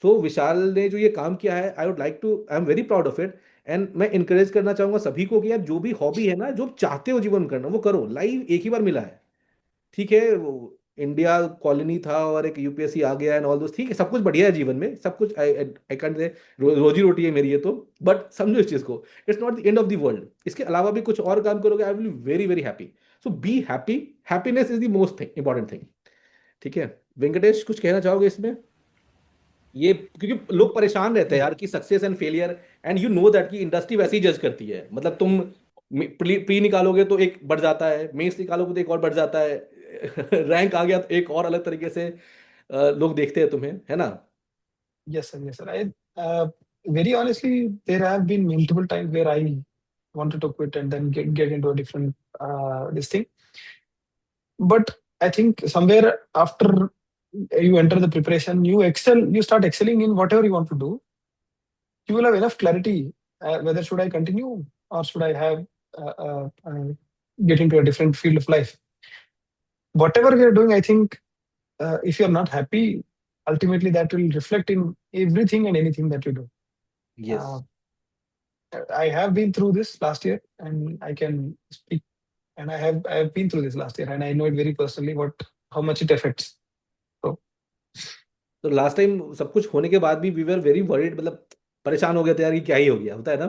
तो विशाल ने जो ये काम किया है, I would like to, I am very proud of it. And मैं इंकरेज करना चाहूंगा सभी को कि यार जो भी हॉबी है ना, जो चाहते हो जीवन में करना, वो करो। लाइफ एक ही बार मिला है, ठीक है। वो इंडिया कॉलोनी था और एक यूपीएससी आ गया एंड ऑल दोस, ठीक है, सब कुछ बढ़िया है जीवन में, सब कुछ आई कैंट से रोजी रोटी है मेरी ये तो। बट समझो इस चीज को, it's not the end of the world. इसके अलावा भी कुछ और काम करोगे, I will be very very happy. So be happy, happiness is the most thing, important thing. ठीक है वेंकटेश, कुछ कहना चाहोगे इसमें? ये क्योंकि लोग परेशान रहते हैं यार कि success and failure, and you know that कि इंडस्ट्री वैसे ही जज करती है। मतलब तुम प्री निकालोगे तो एक बढ़ जाता है, मेंस निकालोगे तो एक और बढ़ जाता है, रैंक आ गया तो एक और अलग तरीके से लोग देखते हैं तुम्हें, है ना। Yes, sir. Yes, sir. Very honestly, there have been multiple times where I wanted to quit and then get into a different this thing. But I think somewhere after you enter the preparation, you start excelling in whatever you want to do. You will have enough clarity whether should I continue or should I have get into a different field of life. Whatever we are doing, I think if you are not happy, ultimately that will reflect in everything and anything that you do. Yes. I have been through this last year, and I can speak. And I have been through this last year, and I know it very personally how much it affects. तो last time सब कुछ होने के बाद भी we were very worried, मतलब परेशान हो गए थे यार कि क्या ही हो गया, होता है ना।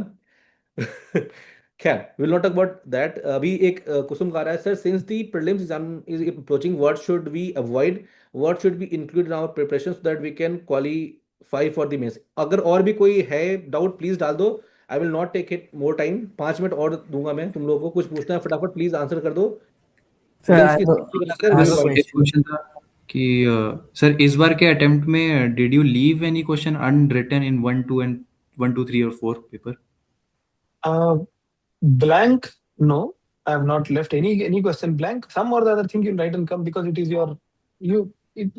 खैर will not talk about that. अभी एक कुसुम कह रहा है, sir since the prelims exam is approaching, what should we avoid, what should be include in our preparation so that we can qualify for the mains. अगर और भी कोई है डाउट प्लीज डाल दो, I will not take it more time. 5 minute और दूंगा मैं तुम लोगों को, कुछ पूछना है फटाफट प्लीज आंसर कर दो। Sir, प्रीलिम्स I की have स्थिति I बनाकर we have will a join. एक question. क्वेश्चन था कि सर इस बार के अटेम्प्ट में did you leave any question unwritten इन 1 2 3 और 4 paper? Blank, no, I have not left any question blank. Some or the other thing you'll write and come because it is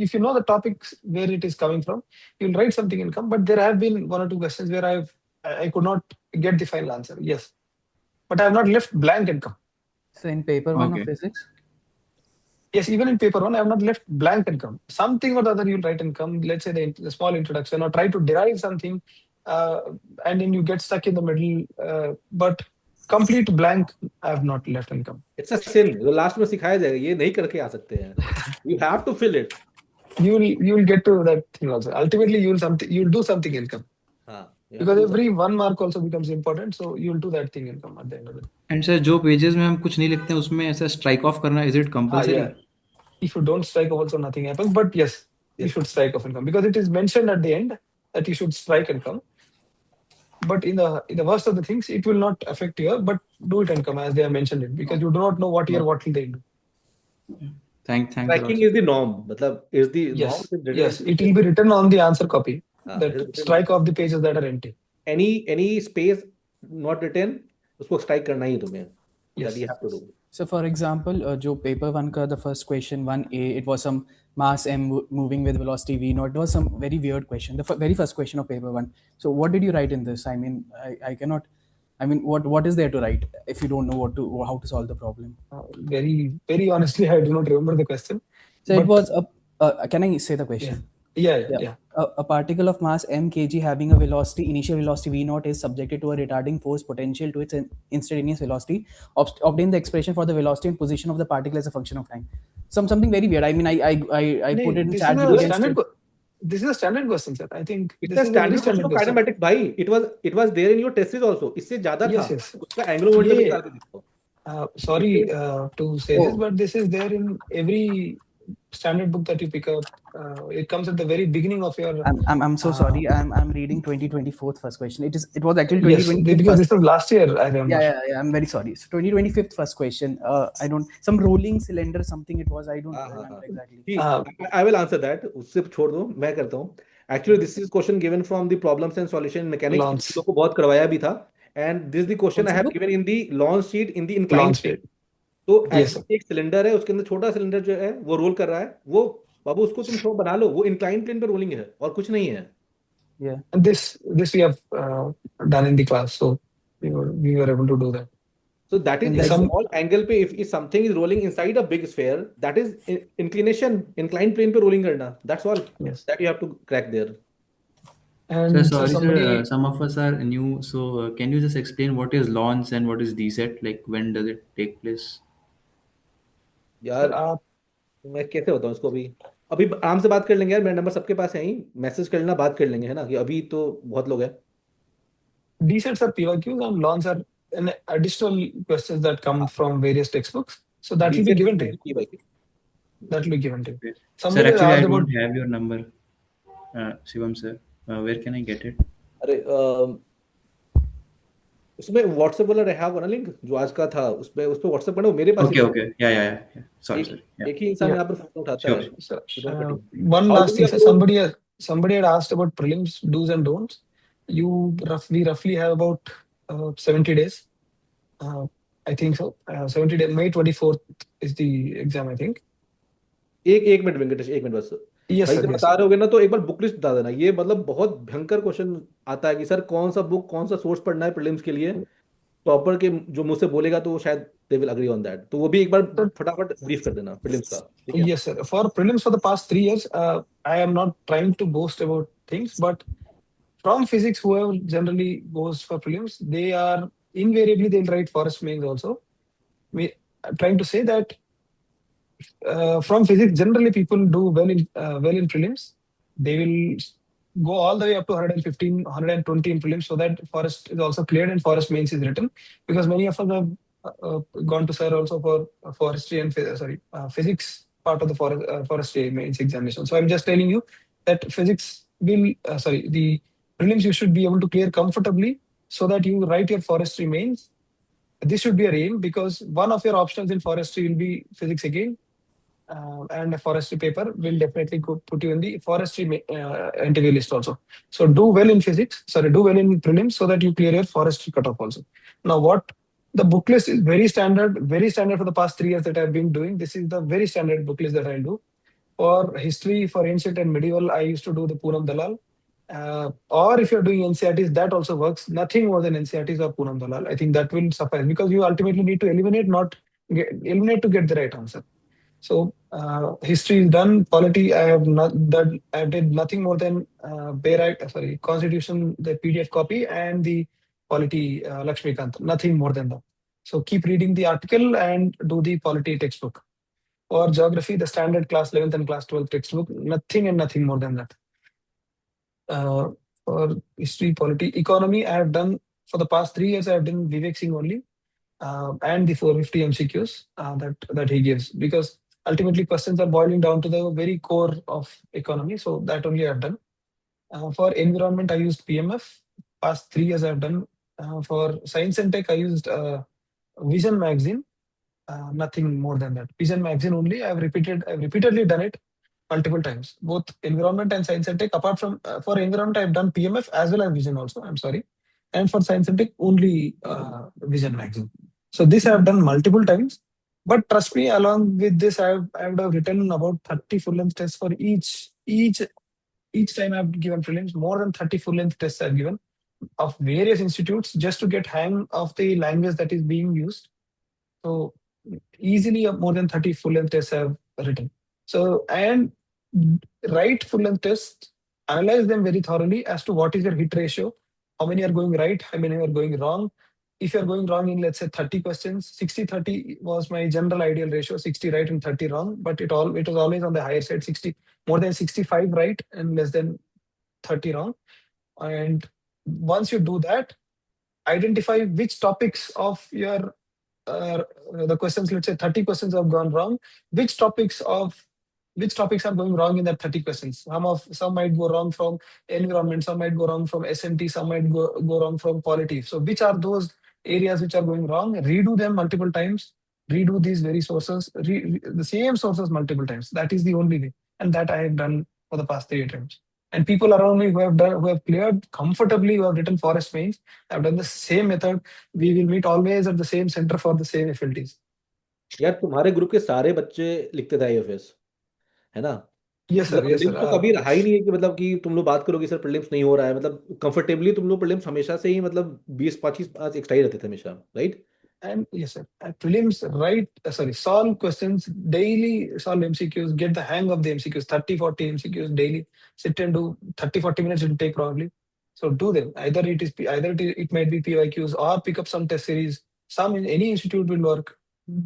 if you know the topics where it is coming from, you'll write something and come. But there have been 1 or 2 questions where I could not get the final answer. Yes, but I have not left blank and come. So in paper 1 of Okay. physics? Yes, even in paper 1, I have not left blank and come. Something or the other you'll write and come. Let's say the small introduction or try to derive something, and then you get stuck in the middle. But complete blank, I have not left and come. It's a sin, जो लास्ट में सिखाया जाएगा, ये नहीं करके आ सकते हैं। You have to fill it. You'll get to that thing also. Ultimately, you'll do something and come. हाँ, Because every 1 mark also becomes important, so you'll do that thing and come at the end of it. And sir जो pages में हम कुछ नहीं लिखते हैं उसमें ऐसा स्ट्राइक ऑफ करना, is it compulsory? Yeah. If you don't strike off, also nothing happens. But yes, you should strike off and come because it is mentioned at the end that you should strike and come. But in the worst of the things, it will not affect you. But do it and come as they have mentioned it because you do not know what year what will they do. Thanks a lot, Striking sir. is the norm, मतलब is the norm. Yes, it will be written on the answer copy हाँ, that strike off the pages that are empty. any space not written, उसको strike करना ही तुम्हें. Yes. That you have to do. So for example, जो paper 1 का the first question 1A, it was some mass m moving with velocity v naught. It was some very weird question, the very first question of paper 1. So what did you write in this? I mean, I cannot. I mean, what is there to write if you don't know how to solve the problem? Very, very honestly, I do not remember the question. So it was a. Can I say the question? Yeah. A particle of mass m kg having a velocity, initial velocity v naught, is subjected to a retarding force potential to its instantaneous velocity. Obtain the expression for the velocity and position of the particle as a function of time. Something very weird. I mean, I put it in This chat is a GPT and standard. This is a standard question, sir. I think It's this a is a very standard question standard of question. kinematics भाई. It was there in your test series also. इससे ज्यादा था. Yes. उसका angular momentum ये निकाल के देखो. sorry to say this, Oh. but this is there in every standard book that you pick up. It comes at the very beginning of your. I'm so sorry. I'm reading 2024 first question. It was actually Yes, 2025 because this first. was last year, I remember. Yeah. I'm very sorry. So 2025 first question. I don't, some rolling cylinder something it was. I don't remember exactly. See, I will answer that. उससे छोड़ दो, मैं करता हूँ. Actually, this is question given from the problems and solution in mechanics. Launch. लोगों को बहुत करवाया भी था. And this is the question I What's have the book? given in the launch sheet in the inclined Launch plane. rate. तो Yes, sir. actually एक cylinder है, उसके अंदर छोटा सिलेंडर जो है वो रोल कर रहा है. वो बाबू उसको तुम शो बना लो, वो इंक्लाइन प्लेन पे रोलिंग है और कुछ नहीं है. Yeah. And this we have done in the class, so we were able to do that. So that is And in a that's some- small angle पे if something is rolling inside a big sphere, that is inclination, inclined plane पे rolling करना. That's all Yes. that you have to crack there. And Sir, so sorry, somebody. sir. Some of us are new, so can you just explain what is launch and what is DSET? Like, when does it take place? यार आप मैं कैसे बताऊँ इसको. अभी आराम से बात कर लेंगे यार. मेरा नंबर सबके पास है ही. मैसेज कर लेना, बात कर लेंगे, है ना. कि अभी तो बहुत लोग हैं. DSETs are PYQs and launch are an additional questions that come from various textbooks. So that will be given to you. That will be given to you. Okay. Sir, Somebody actually, I asked about. don't have your number, Shivam sir. Where can I get it? अरे उसमें WhatsApp वाला रहा होगा ना link जो आज का था. उसमें व्हाट्सएप करना, वो मेरे पास ही Okay, था. okay. Yeah. Sorry, एक sorry. Yeah. एक ही इंसान Yeah. यहाँ पर फोन उठाता Sure, है. sure. So, You don't cut him. one How last do thing, we sir. approach? Somebody had asked about prelims do's and don'ts. We roughly have about 70 days. I think so. 70 days. May 24th is the exam, I think. एक minute Venkatesh, एक minute बस. Yes, भाई sir. से Yes, बता sir. रहे होगे ना तो एक बार बुक लिस्ट बता देना. ये मतलब बहुत भयंकर क्वेश्चन आता है कि सर कौन सा बुक, कौन सा सोर्स पढ़ना है प्रीलिम्स के लिए. प्रॉपर के जो मुझसे बोलेगा तो वो शायद they will agree on that. तो वो भी एक बार Sir, फटाफट ब्रीफ कर देना प्रीलिम्स का. ठीक है. yes, sir. For prelims for the past 3 years, I am not trying to boast about things, but from physics, whoever generally goes for prelims, they are invariably they'll write forest mains also. I'm trying to say that from physics, generally people do well in prelims. They will go all the way up to 115, 120 in prelims, so that forest is also cleared and forest mains is written. Because many of us have gone to sir also for forestry and physics part of the forestry mains examination. So I'm just telling you that physics will the prelims you should be able to clear comfortably, so that you write your forestry mains. This should be a aim, because one of your options in forestry will be physics again, and a forestry paper will definitely put you in the forestry interview list also. So do well in do well in prelims, so that you clear your forestry cutoff also. Now, what the book list is very standard for the past 3 years that I've been doing. This is the very standard book list that I'll do. For history, for ancient and medieval, I used to do the Poonam Dalal. Or if you're doing NCRTs, that also works. Nothing more than NCRTs or Poonam Dalal. I think that will suffice, because you ultimately need to eliminate, not eliminate to get the right answer. So history is done. Polity, I have not done. I did nothing more than Constitution, the PDF copy, and the polity Lakshmikant. Nothing more than that. So keep reading the article and do the polity textbook. For geography, the standard class 11th and class 12th textbook. Nothing and nothing more than that. For history, polity, economy, I have done for the past 3 years. I have done Vivek Singh only, and the 450 MCQs that he gives, because ultimately questions are boiling down to the very core of economy. So that only I've done. For environment, I used PMF. Past 3 years I've done. For science and tech, I used Vision magazine. Nothing more than that. Vision magazine only. I've repeatedly done it multiple times. Both environment and science and tech. Apart from for environment, I've done PMF as well as Vision also. I'm sorry. And for science and tech, only Vision magazine. So this I've done multiple times. But trust me, along with this, I would have written about 30 full-length tests for each time I've given prelims. More than 30 full-length tests I've given of various institutes, just to get hang of the language that is being used. So easily more than 30 full-length tests I've written. So, and write full length tests, analyze them very thoroughly as to what is your hit ratio, how many are going right, how many are going wrong. If you're going wrong in, let's say, 30 questions, 60-30 was my general ideal ratio, 60 right and 30 wrong, but it was always on the higher side, 60, more than 65 right and less than 30 wrong. And once you do that, identify which topics of your the questions, let's say 30 questions have gone wrong, which topics are going wrong in that 30 questions. Some might go wrong from environment, some might go wrong from SNT, some might go wrong from quality. So which are those areas which are going wrong? Redo them multiple times. Redo these very sources, the same sources multiple times. That is the only way, and that I have done for the past 3 attempts. And people around me who have cleared comfortably, who have written forest mains, have done the same method. We will meet always at the same center for the same FLTs. यार तुम्हारे group के सारे बच्चे लिखते थे IFS, है ना? Yes sir, yes prelims sir. तो कभी रहा ही नहीं है कि मतलब कि तुम लोग बात करोगे सर प्रीलिम्स नहीं हो रहा है, मतलब कंफर्टेबली तुम लोग प्रीलिम्स हमेशा से ही मतलब 20-25 आज एक्स्ट्रा ही रहते थे हमेशा, right? And yes sir, at prelims, solve questions daily, solve MCQs, get the hang of the MCQs, 30-40 MCQs daily. Sit and do 30-40 minutes it will take probably. So do them. Either it might be PYQs or pick up some test series. Some in any institute will work.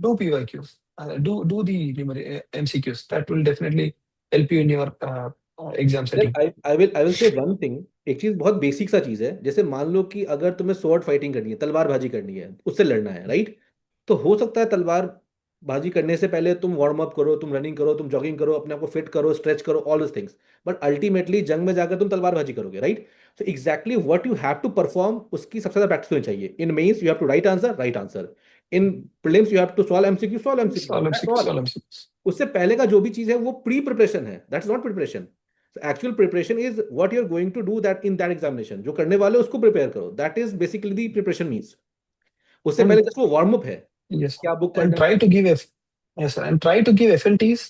Do PYQs. Do the MCQs. That will definitely help you in your exam setting. I will say one thing, एक चीज बहुत basic सा चीज है, जैसे मान लो कि अगर तुम्हें स्वॉर्ड फाइटिंग करनी है, तलवारबाजी करनी है, उससे लड़ना है, राइट? तो हो सकता है तलवारबाजी करने से पहले तुम वार्म अप करो, तुम रनिंग करो, तुम जॉगिंग करो, अपने आप को फिट करो, स्ट्रेच करो, all this things, but ultimately जंग में जाकर तुम तलवारबाजी करोगे, right? So exactly what you have to perform, उसकी सबसे ज्यादा प्रैक्टिस होनी चाहिए. In mains you have to write answer. In prelims you have to solve MCQ, solve MCQ, that's all. उससे पहले का जो भी चीज है वो प्री प्रिपरेशन है, that's not preparation. So actual preparation is what you're going to do that in that examination. जो करने वाले उसको prepare करो. That is basically the preparation means. उससे पहले just वो warm up है. Yes. क्या book And पढ़ना try to give FLTs,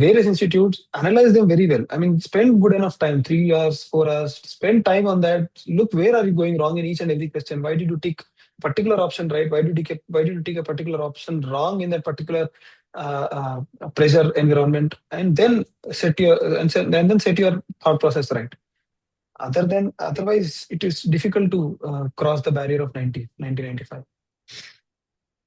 various institutes, analyze them very well. I mean, spend good enough time, 3 hours, 4 hours, spend time on that. Look, where are you going wrong in each and every question? Why did you tick a particular option right? Why did you tick a particular option wrong in that particular pressure environment? And then set your thought process right. Otherwise, it is difficult to cross the barrier of 90-95.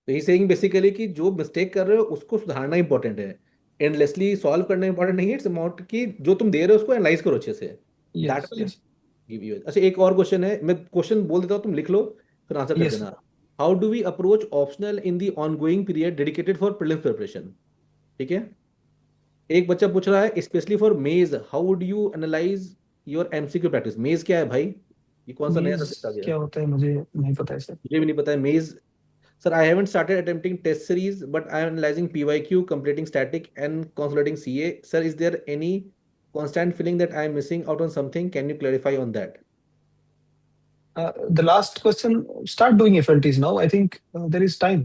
तो ये saying basically कि जो mistake कर रहे हो उसको सुधारना important है, एंडलेसली सॉल्व करना इंपॉर्टेंट नहीं है. इट्स अमाउंट कि जो तुम दे रहे हो उसको एनालाइज करो अच्छे से. That Yes. Give you. अच्छा, एक और क्वेश्चन है, मैं क्वेश्चन बोल देता हूँ, तुम लिख लो फिर आंसर कर Yes, देना. How do we approach optional in the ongoing period dedicated for prelims preparation? ठीक है. एक बच्चा पूछ रहा है specially for maze, how would you analyse your MCQ practice? Maze क्या है भाई? ये कौन सा नया सब्जेक्ट आ गया? क्या होता है मुझे नहीं पता है सर. मुझे भी नहीं पता है मेज. Sir, I haven't started attempting test series, but I am analyzing PYQ, completing static, and consolidating CA. Sir, is there any constant feeling that I am missing out on something? Can you clarify on that? The last question, start doing FLTs now. I think there is time.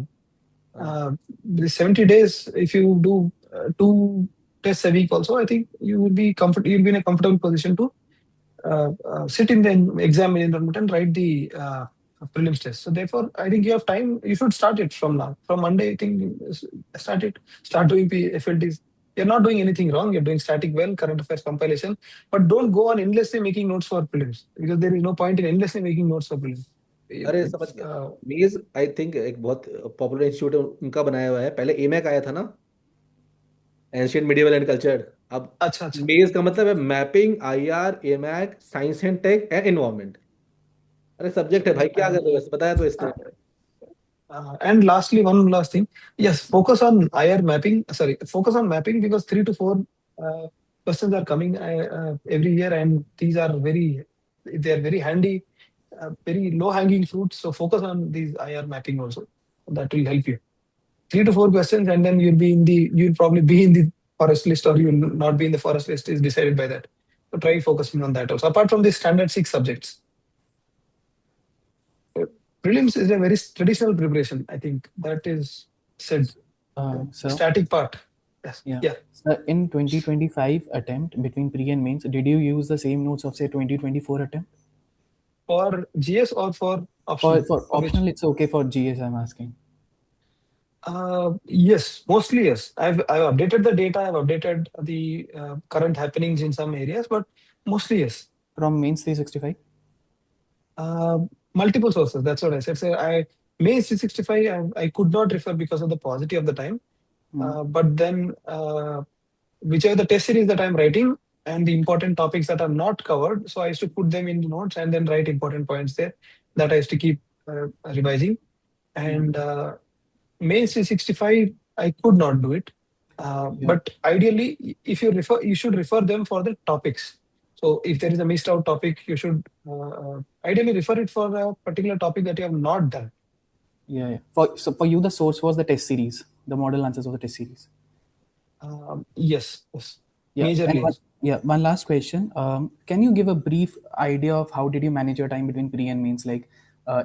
The 70 days, if you do 2 tests a week also, I think you will be you'll be in a comfortable position to sit in the exam environment and write the prelims test. So therefore, I think you have time. You should start it from now. From Monday, I think start doing FLTs. You're not doing anything wrong. You're doing static well, current affairs compilation, but don't go on endlessly making notes for prelims, because there is no point in endlessly making notes for prelims. अरे समझ गया. मेज I think एक बहुत popular institute उनका बनाया हुआ है. पहले एमैक आया था ना, एंशियंट मिडिवल एंड कल्चर. अब अच्छा. मेज का मतलब है मैपिंग, आईआर, एमैक, science and tech and environment. अरे सब्जेक्ट है भाई, क्या कर रहे हो? बताया तो इसने. And lastly, one last thing. Yes, focus on IR mapping. Focus on mapping, because 3 to 4 questions are coming every year, and these are they are very handy, very low hanging fruits. So focus on these IR mapping also. That will help you. 3 to 4 questions, and then you'll probably be in the forest list, or you will not be in the forest list, is decided by that. So try focusing on that also. Apart from the standard 6 subjects. Prelims is a very traditional preparation. I think that is said. So Static part. Yes. Yeah. In 2025 attempt between pre and mains, did you use the same notes of say 2024 attempt? For GS or for optional? For optional, it's okay. For GS, I'm asking. Yes, mostly yes. I've updated the data. I've updated the current happenings in some areas, but mostly yes. From mains 365? Uh, Multiple sources. That's what I said. So May 365. I could not refer because of the paucity of the time. But then whichever the test series that I'm writing and the important topics that are not covered, so I used to put them in the notes and then write important points there that I used to keep revising. And Main 365, I could not do it. Yeah. But ideally, if you refer, you should refer them for the topics. So if there is a missed out topic, you should ideally refer it for a particular topic that you have not done. Yeah. So for you, the source was the test series, the model answers of the test series. Yes. Yeah. Majorly. And one last question. Can you give a brief idea of how did you manage your time between pre and mains? Like,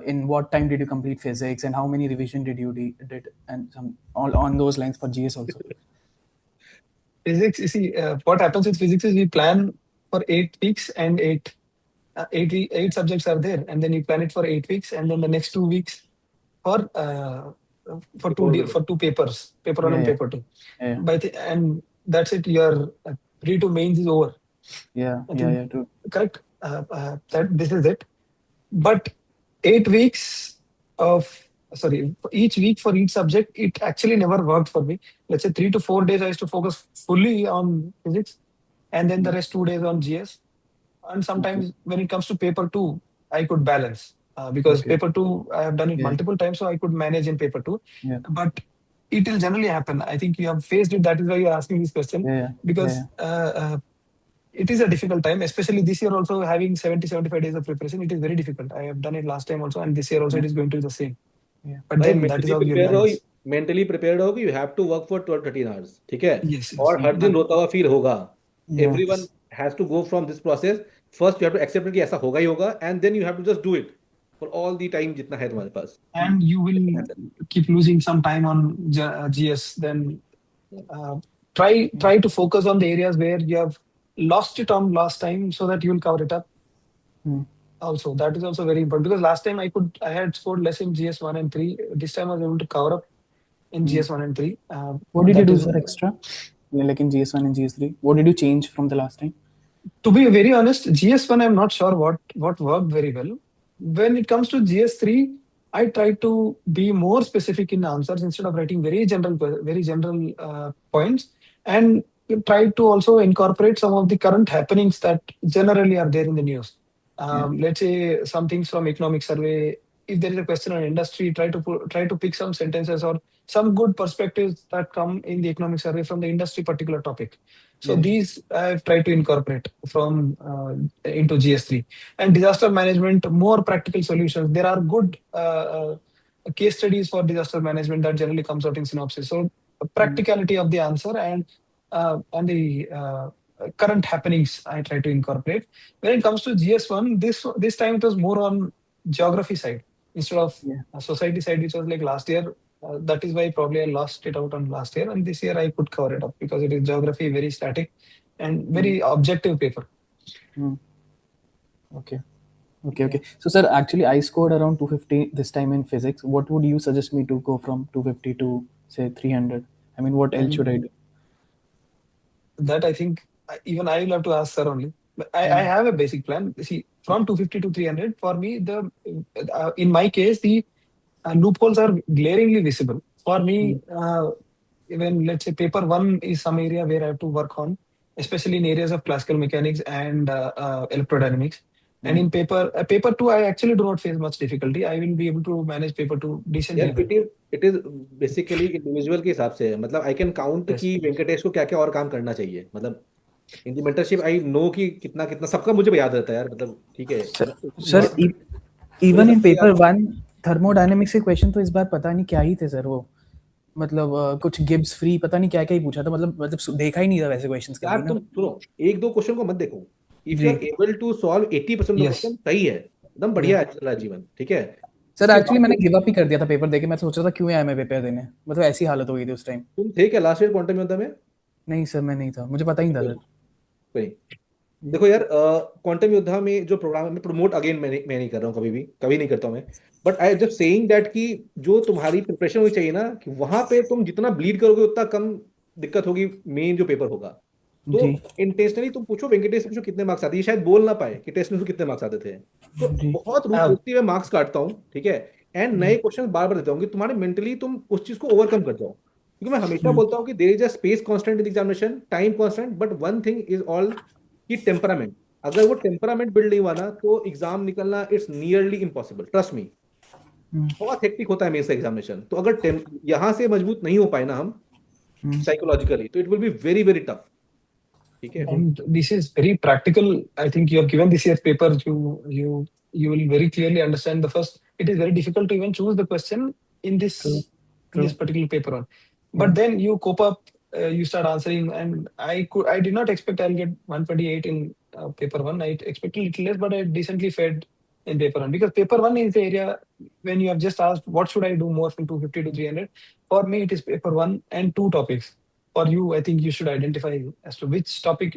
in what time did you complete physics, and how many revision did you did, and some all on those lines for GS also? Physics, you see, what happens with physics is we plan for 8 weeks and eight subjects are there, and then you plan it for 8 weeks, and then the next 2 weeks for two papers, paper one and paper two. Yeah. And that's it. Your pre to mains is over. Yeah. True. Correct. That this is it. But 8 weeks of each week for each subject, it actually never worked for me. Let's say 3 to 4 days I used to focus fully on physics, and then the rest 2 days on GS. And sometimes when it comes to paper two, I could balance because paper two I have done it multiple times, so I could manage in paper two. Yeah. But it will generally happen. I think you have faced it. That is why you're asking this question. Because it is a difficult time, especially this year also having 70-75 days of preparation. It is very difficult. I have done it last time also, and this year also it is going to be the same. Yeah. But then that is how you learn. Mentally prepared हो कि you have to work for 12-13 hours, ठीक है? Yes. और हर दिन रोता हुआ feel होगा. Everyone has to go from this process. First you have to accept कि ऐसा होगा ही होगा, and then you have to just do it for all the time जितना है तुम्हारे पास. And you will keep losing some time on GS. Then try to focus on the areas where you have lost it on last time, so that you will cover it up. Also, that is also very important, because last time I had scored less in GS 1 and 3. This time I was able to cover up in GS 1 and 3. What did you do for extra? Like in GS 1 and GS 3? What did you change from the last time? To be very honest, GS 1 I'm not sure what worked very well. When it comes to GS 3, I try to be more specific in answers instead of writing very general points, and try to also incorporate some of the current happenings that generally are there in the news. Let's say some things from economic survey. If there is a question on industry, try to pick some sentences or some good perspectives that come in the economic survey from the industry particular topic. So these I've tried to incorporate from into GS3. And disaster management, more practical solutions. There are good case studies for disaster management that generally comes out in synopsis. So practicality of the answer and the current happenings I try to incorporate. When it comes to GS1, this time it was more on geography side instead of society side, which was like last year. That is why probably I lost it out on last year, and this year I could cover it up because it is geography, very static and very objective paper. Okay. So sir, actually I scored around 250 this time in physics. What would you suggest me to go from 250 to say 300? I mean, what else should I do? That I think even I will have to ask sir only. But I have a basic plan. See, from 250 to 300, for me, in my case, the loopholes are glaringly visible. For me, even let's say paper one is some area where I have to work on, especially in areas of classical mechanics and electrodynamics. And in paper two, I actually do not face much difficulty. I will be able to manage paper two decently. Yeah, it is basically individual के हिसाब से है. मतलब I can count कि वेंकटेश को क्या क्या और काम करना चाहिए. मतलब in the mentorship I know कि कितना कितना सबका मुझे याद रहता है यार. मतलब ठीक है. Sir even in paper one thermodynamics के क्वेश्चन तो इस बार पता नहीं क्या ही थे सर. वो मतलब कुछ गिब्स फ्री पता नहीं क्या क्या ही पूछा था. मतलब देखा ही नहीं था वैसे क्वेश्चंस कभी ना. तुम सुनो, एक दो क्वेश्चन को मत देखो. If you are able to solve 80% of the question, सही है, एकदम बढ़िया है चल रहा जीवन. ठीक है सर. एक्चुअली मैंने गिव अप ही कर दिया था पेपर देके. मैं सोच रहा था क्यों आया मैं पेपर देने. मतलब ऐसी हालत हो गई थी उस टाइम. तुम थे क्या लास्ट ईयर क्वांटम में? नहीं सर, मैं नहीं था. मुझे पता ही नहीं था सर. देखो यार, क्वांटम योद्धा में जो प्रोग्राम है, मैं प्रमोट अगेन मैं नहीं कर रहा हूँ, कभी नहीं करता हूँ मैं। But I just saying that कि जो तुम्हारी प्रिपरेशन होनी चाहिए ना, कि वहां पे तुम जितना ब्लीड करोगे उतना कम दिक्कत होगी मेन जो पेपर होगा। तो जी इंटेंशनली तुम पूछो, वेंकटेश से पूछो कितने मार्क्स आते हैं, ये शायद बोल ना पाए कि टेस्ट में उसको कितने मार्क्स आते थे। तो जी बहुत रूटलेसली मैं मार्क्स काटता हूँ, ठीक है, एंड नए क्वेश्चन बार बार देता हूँ कि तुम्हारे मेंटली तुम उस चीज को ओवरकम कर जाओ। क्योंकि मैं हमेशा बोलता हूँ कि there is a space constant in examination, time constant, but one thing is all, कि टेम्परामेंट। अगर वो टेम्परामेंट बिल्ड नहीं हुआ ना, तो एग्जाम निकलना it's nearly impossible, trust me. बहुत हेक्टिक होता है मेंस का एग्जामिनेशन, तो अगर यहाँ से मजबूत नहीं हो पाए ना हम साइकोलॉजिकली, तो it will be very very tough. ठीक है। And this is very practical. I think you have given this year's paper. You will very clearly understand the first. It is very difficult to even choose the question in true this true particular paper one. yeah But then you cope up. You start answering, and I did not expect I'll get 128 in paper one. I expected a little less, but I decently fared in paper one, because paper one is the area when you have just asked what should I do more from 250 to 300. For me, it is paper one and two topics. For you, I think you should identify as to which topics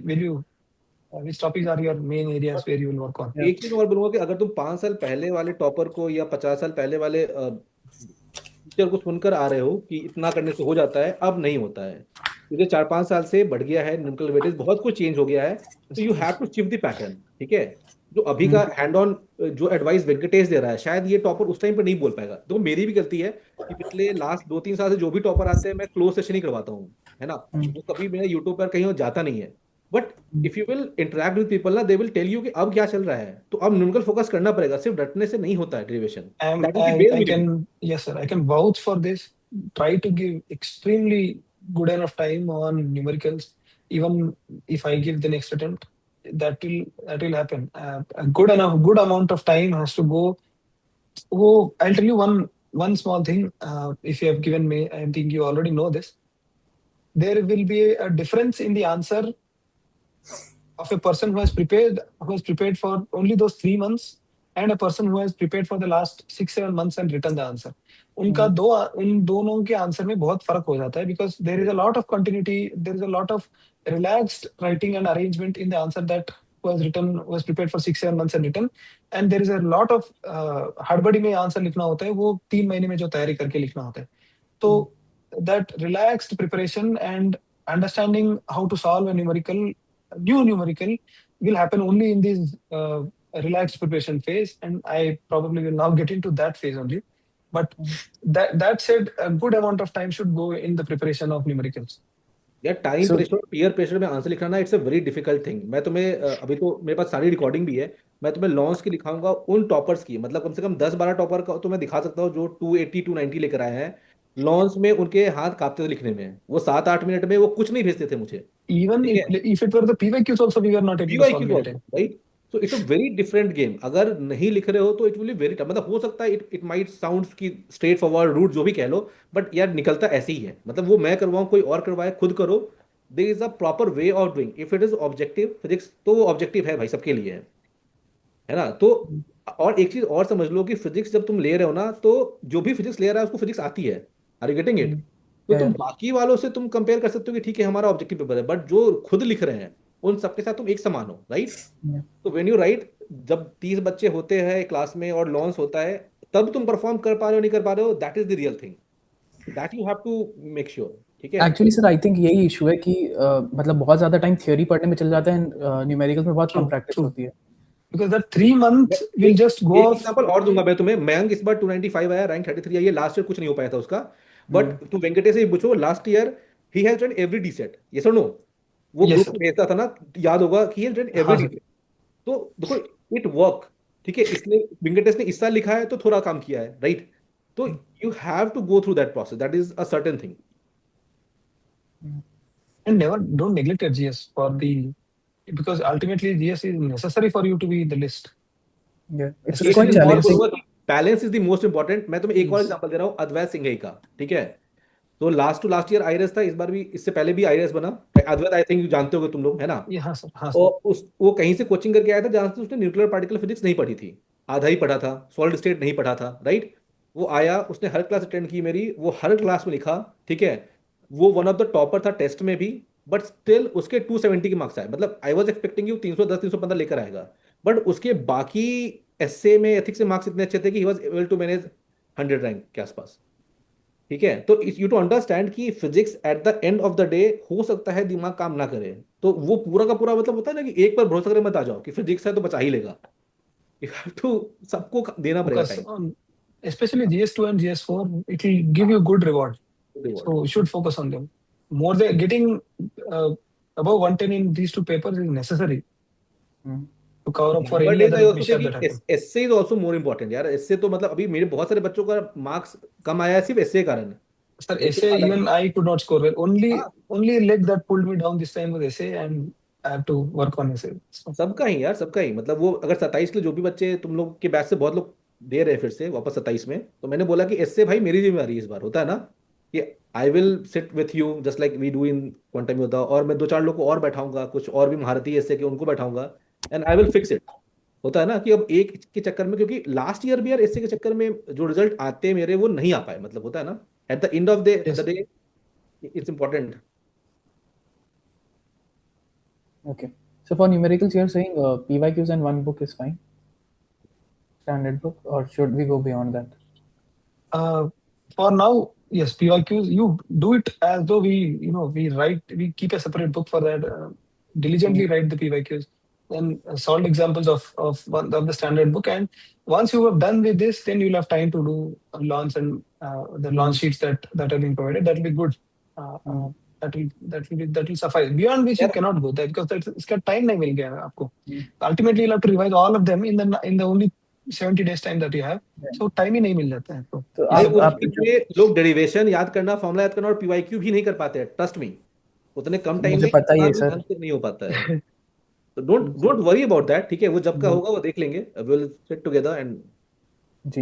are your main areas where you will work on. yeah एक चीज और बोलूंगा कि अगर तुम 5 साल पहले वाले टॉपर को या 50 साल पहले वाले टीचर को सुनकर आ रहे हो कि इतना करने से हो जाता है, अब नहीं होता है। क्योंकि 4-5 साल से बढ़ गया है न्यूमेरिकल वेटेज, बहुत कुछ चेंज हो गया है। तो Yes, you have yes. To shift the pattern, ठीक है। जो अभी का mm, हैंड ऑन जो एडवाइस वेंकटेश दे रहा है, शायद ये टॉपर उस टाइम पर नहीं बोल पाएगा। तो मेरी भी गलती है कि पिछले लास्ट 2-3 साल से जो भी टॉपर आते हैं, मैं क्लोज सेशन ही करवाता हूँ, है ना। mm, वो कभी मेरा यूट्यूब पर कहीं और जाता नहीं है। But mm. If you will interact with people ना, दे विल टेल यू कि अब क्या चल रहा है। तो अब न्यूमेरिकल फोकस करना पड़ेगा, सिर्फ रटने से नहीं होता है derivation. That is the base I minimum. can, yes, sir. I can vouch for this. Try to give extremely good enough time on numericals. Even if I give the next attempt, that will happen. A good amount of time has to go. Oh, I'll tell you one small thing. If you have given me, I think you already know this. There will be a difference in the answer of a person who has prepared for only those 3 months, and a person who has prepared for the last 6-7 months and written the answer. उनका Mm, दो उन दोनों के answer में बहुत फर्क हो जाता है, because there is a lot of continuity, there is a lot of relaxed writing and arrangement in the answer that was prepared for 6-7 months and written, and there is a lot of हड़बड़ी में answer लिखना होता है, वो 3 महीने में जो तैयारी करके लिखना होता है. So mm, that relaxed preparation and understanding how to solve a new numerical will happen only in this relaxed preparation phase, and I probably will now get into that phase only. But mm. that said, a good amount of time should go in the preparation of numericals. यार, time So pressure, peer pressure में answer लिखना ना, it's a very difficult thing. मैं तुम्हें अभी तो मेरे पास सारी रिकॉर्डिंग भी है। मैं तुम्हें लॉन्च की लिखाऊंगा उन टॉपर्स की, मतलब कम से कम 10-12 टॉपर का तो मैं दिखा सकता हूँ जो 280-290 लेकर आए हैं। लॉन्च में उनके हाथ कांपते थे लिखने में, वो 7-8 मिनट में वो कुछ नहीं भेजते थे मुझे। Even ठीक है। if it were the PYQs also, we were not able to solve PYQ in also, time. Right. So it's a very different game. अगर नहीं लिख रहे हो तो it will be very tough. मतलब हो सकता है इट माइट साउंड की स्ट्रेट फॉरवर्ड रूट जो भी कह लो, बट यार निकलता ऐसे ही है। मतलब वो मैं करवाऊँ कोई और करवाए, खुद करो, there is a proper way of doing. If it is objective physics, तो वो ऑब्जेक्टिव है भाई, सबके लिए है ना। तो और एक चीज और समझ लो कि फिजिक्स जब तुम ले रहे हो ना, तो जो भी फिजिक्स ले रहा है उसको फिजिक्स आती है। Are you getting it? mm, तो yeah तुम yeah बाकी वालों से तुम कंपेयर कर सकते हो कि ठीक है हमारा ऑब्जेक्टिव पेपर है, बट जो खुद लिख रहे हैं उन सबके साथ तुम एक समान हो, राइट। yeah तो व्हेन यू राइट, जब 30 बच्चे होते हैं क्लास में और लॉन्च होता है, तब तुम परफॉर्म कर पा रहे हो नहीं कर पा रहे हो, that is the real thing, that you have to make sure. ठीक है। एक्चुअली सर आई थिंक यही इशू है कि मतलब बहुत ज़्यादा टाइम थ्योरी पढ़ने में चल जाता है, न्यूमेरिकल्स में बहुत कम True, प्रैक्टिस true. होती है. Because that 3 months will एक just go एक off. एग्जांपल और दूंगा मैं तुम्हें। मयंक इस बार 295 आया, रैंक 33 आई है, लास्ट ईयर कुछ नहीं हो पाया था उसका। बट Mm, तू वेंकटेश से ही पूछो, last year he has done every D set, yes और नो। वो Yes, ग्रुप sir. में भेजता था ना, याद होगा कि ही हैज डन एवरी हाँ, डी sir. सेट। तो देखो, इट वर्क। ठीक है, इसलिए वेंकटेश ने इस साल लिखा है तो थोड़ा काम किया है, राइट। तो you have to go through that process, that is a certain thing. mm. And never don't neglect your GS because ultimately GS is necessary for you to be in the list, Yeah, it's एक quite चीज especially और GS. challenging. बोलूंगा कि balance is the most important. मैं तुम्हें एक और Yes. Example दे रहा हूँ, अद्वैत सिंह का। ठीक है। तो last two last year IRS था, इस बार भी, इससे पहले भी आईआरएस बना। अद्वैत आई थिंक जानते होगे तुम लोग, है ना। Yeah, हाँ, sir. हाँ, sir. और उस वो कहीं से कोचिंग करके आया था जहां से उसने न्यूक्लियर पार्टिकल फिजिक्स नहीं पढ़ी थी, आधा ही पढ़ा था, सॉलिड स्टेट नहीं पढ़ा था, राइट। वो आया, उसने हर क्लास अटेंड की मेरी, वो हर क्लास में लिखा। ठीक है। वो वन ऑफ द टॉपर था टेस्ट में भी, बट स्टिल उसके 270 के मार्क्स आए, मतलब आई वाज एक्सपेक्टिंग यू 310 315 लेकर आएगा, बट उसके बाकी एसए में एथिक्स से मार्क्स इतने अच्छे थे कि he was able to manage 100 rank के आसपास। ठीक है, तो यू टू अंडरस्टैंड कि physics at the end of the day हो सकता है दिमाग काम ना करे, तो वो पूरा का पूरा मतलब होता है ना कि एक पर भरोसा करे मत आ जाओ कि फिजिक्स है तो बचा ही लेगा। यू हैव टू सबको देना पड़ेगा Focus time. on especially GS2 and GS4. It will give you good reward. Reward. So you should focus on them. More than getting uh, above 110 in these two papers is necessary Hmm. to cover up for but any is I other also mishap that thinking happen. SA is also more important यार, SA तो मतलब अभी मेरे बहुत सारे बच्चों का marks कम आया है सिर्फ एसए के कारण। Sir, एसए essay अलग। even I could not score well. हाँ, Only leg that pulled me down this time was essay, and I have to work on essay. So, सबका ही यार, सबका ही, मतलब वो अगर 27 के लिए जो भी बच्चे तुम लोग के बैच से बहुत लोग दे रहे हैं फिर से वापस 27 में, तो मैंने बोला कि इससे भाई मेरी जिम्मेवारी है इस बार, होता है ना कि I will sit with you just like we do in quantum Yoddha, और मैं दो चार लोग को और बैठाऊंगा, कुछ और भी महारथी ऐसे कि उनको बैठाऊंगा, and I will fix it. होता है ना कि अब एक के चक्कर में, क्योंकि लास्ट ईयर भी यार ऐसे के चक्कर में जो रिजल्ट आते हैं मेरे वो नहीं आ पाए, मतलब होता है ना eight the end of the yes. Day it's important. Okay. So for numericals, you're saying PYQs and one book is fine, standard book, or should we go beyond that? For now, yes, PYQs, you do it as though we keep a separate book for that, diligently write the PYQs, then solve examples of one of the standard book. And once you have done with this, then you'll have time to do a launch and the launch sheets that have been provided. That will be good. Hmm. That will suffice. Beyond which you यार cannot go there because इसका time नहीं मिल गया है आपको. Hmm. Ultimately, you'll have to revise all of them in the only 70 days time that you have. Yeah. So time ही नहीं मिल जाता है आपको. तो भाई आप उसके जो लिए लोग डेरिवेशन याद करना, फॉर्मूला याद करना और पीवाईक्यू भी नहीं कर पाते हैं, ट्रस्ट मी। उतने कम टाइम मुझे में पता ही इतना है भी सर। ढंग से नहीं हो पाता है। तो don't don't worry about that, ठीक है, वो जब का होगा वो देख लेंगे, विल सिट टुगेदर एंड जी।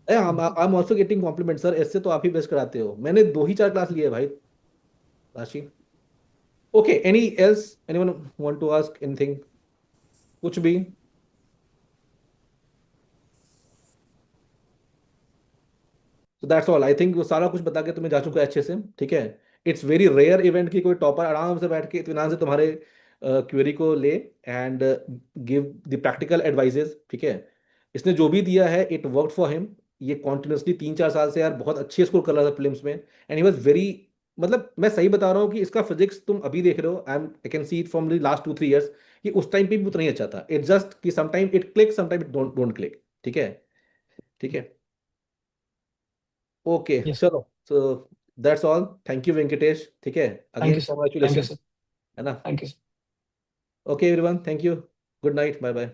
I am also getting compliment sir, इससे तो आप ही बेस्ट कराते हो, मैंने दो ही चार क्लास लिए भाई Rashi. Okay, any else, anyone want to ask anything, कुछ भी? तो दैट्स ऑल, आई थिंक वो सारा कुछ बता के तुम्हें जा चुका है अच्छे से, ठीक है। इट्स वेरी रेयर इवेंट कि कोई टॉपर आराम से बैठ के इत्मीनान से तुम्हारे क्वेरी को ले and give the practical advises, ठीक है। इसने जो भी दिया है इट वर्क फॉर हिम, ये कॉन्टिन्यूसली 3 4 साल से यार बहुत अच्छे स्कोर कर रहा था फिल्म्स में, एंड ही वाज वेरी, मतलब मैं सही बता रहा हूँ कि इसका फिजिक्स तुम अभी देख रहे हो, I can see it from the last 2 3 years, कि उस टाइम पे भी उतना ही अच्छा था, इट जस्ट कि sometime it click sometime it don't click, ठीक है। ठीक है, ओके Yes. चलो, so that's all, thank you Venkatesh, ठीक है, Thank again you, sir. Thank you, congratulation, sir. है ना। Thank you, sir. Okay everyone, thank you, good night, bye bye.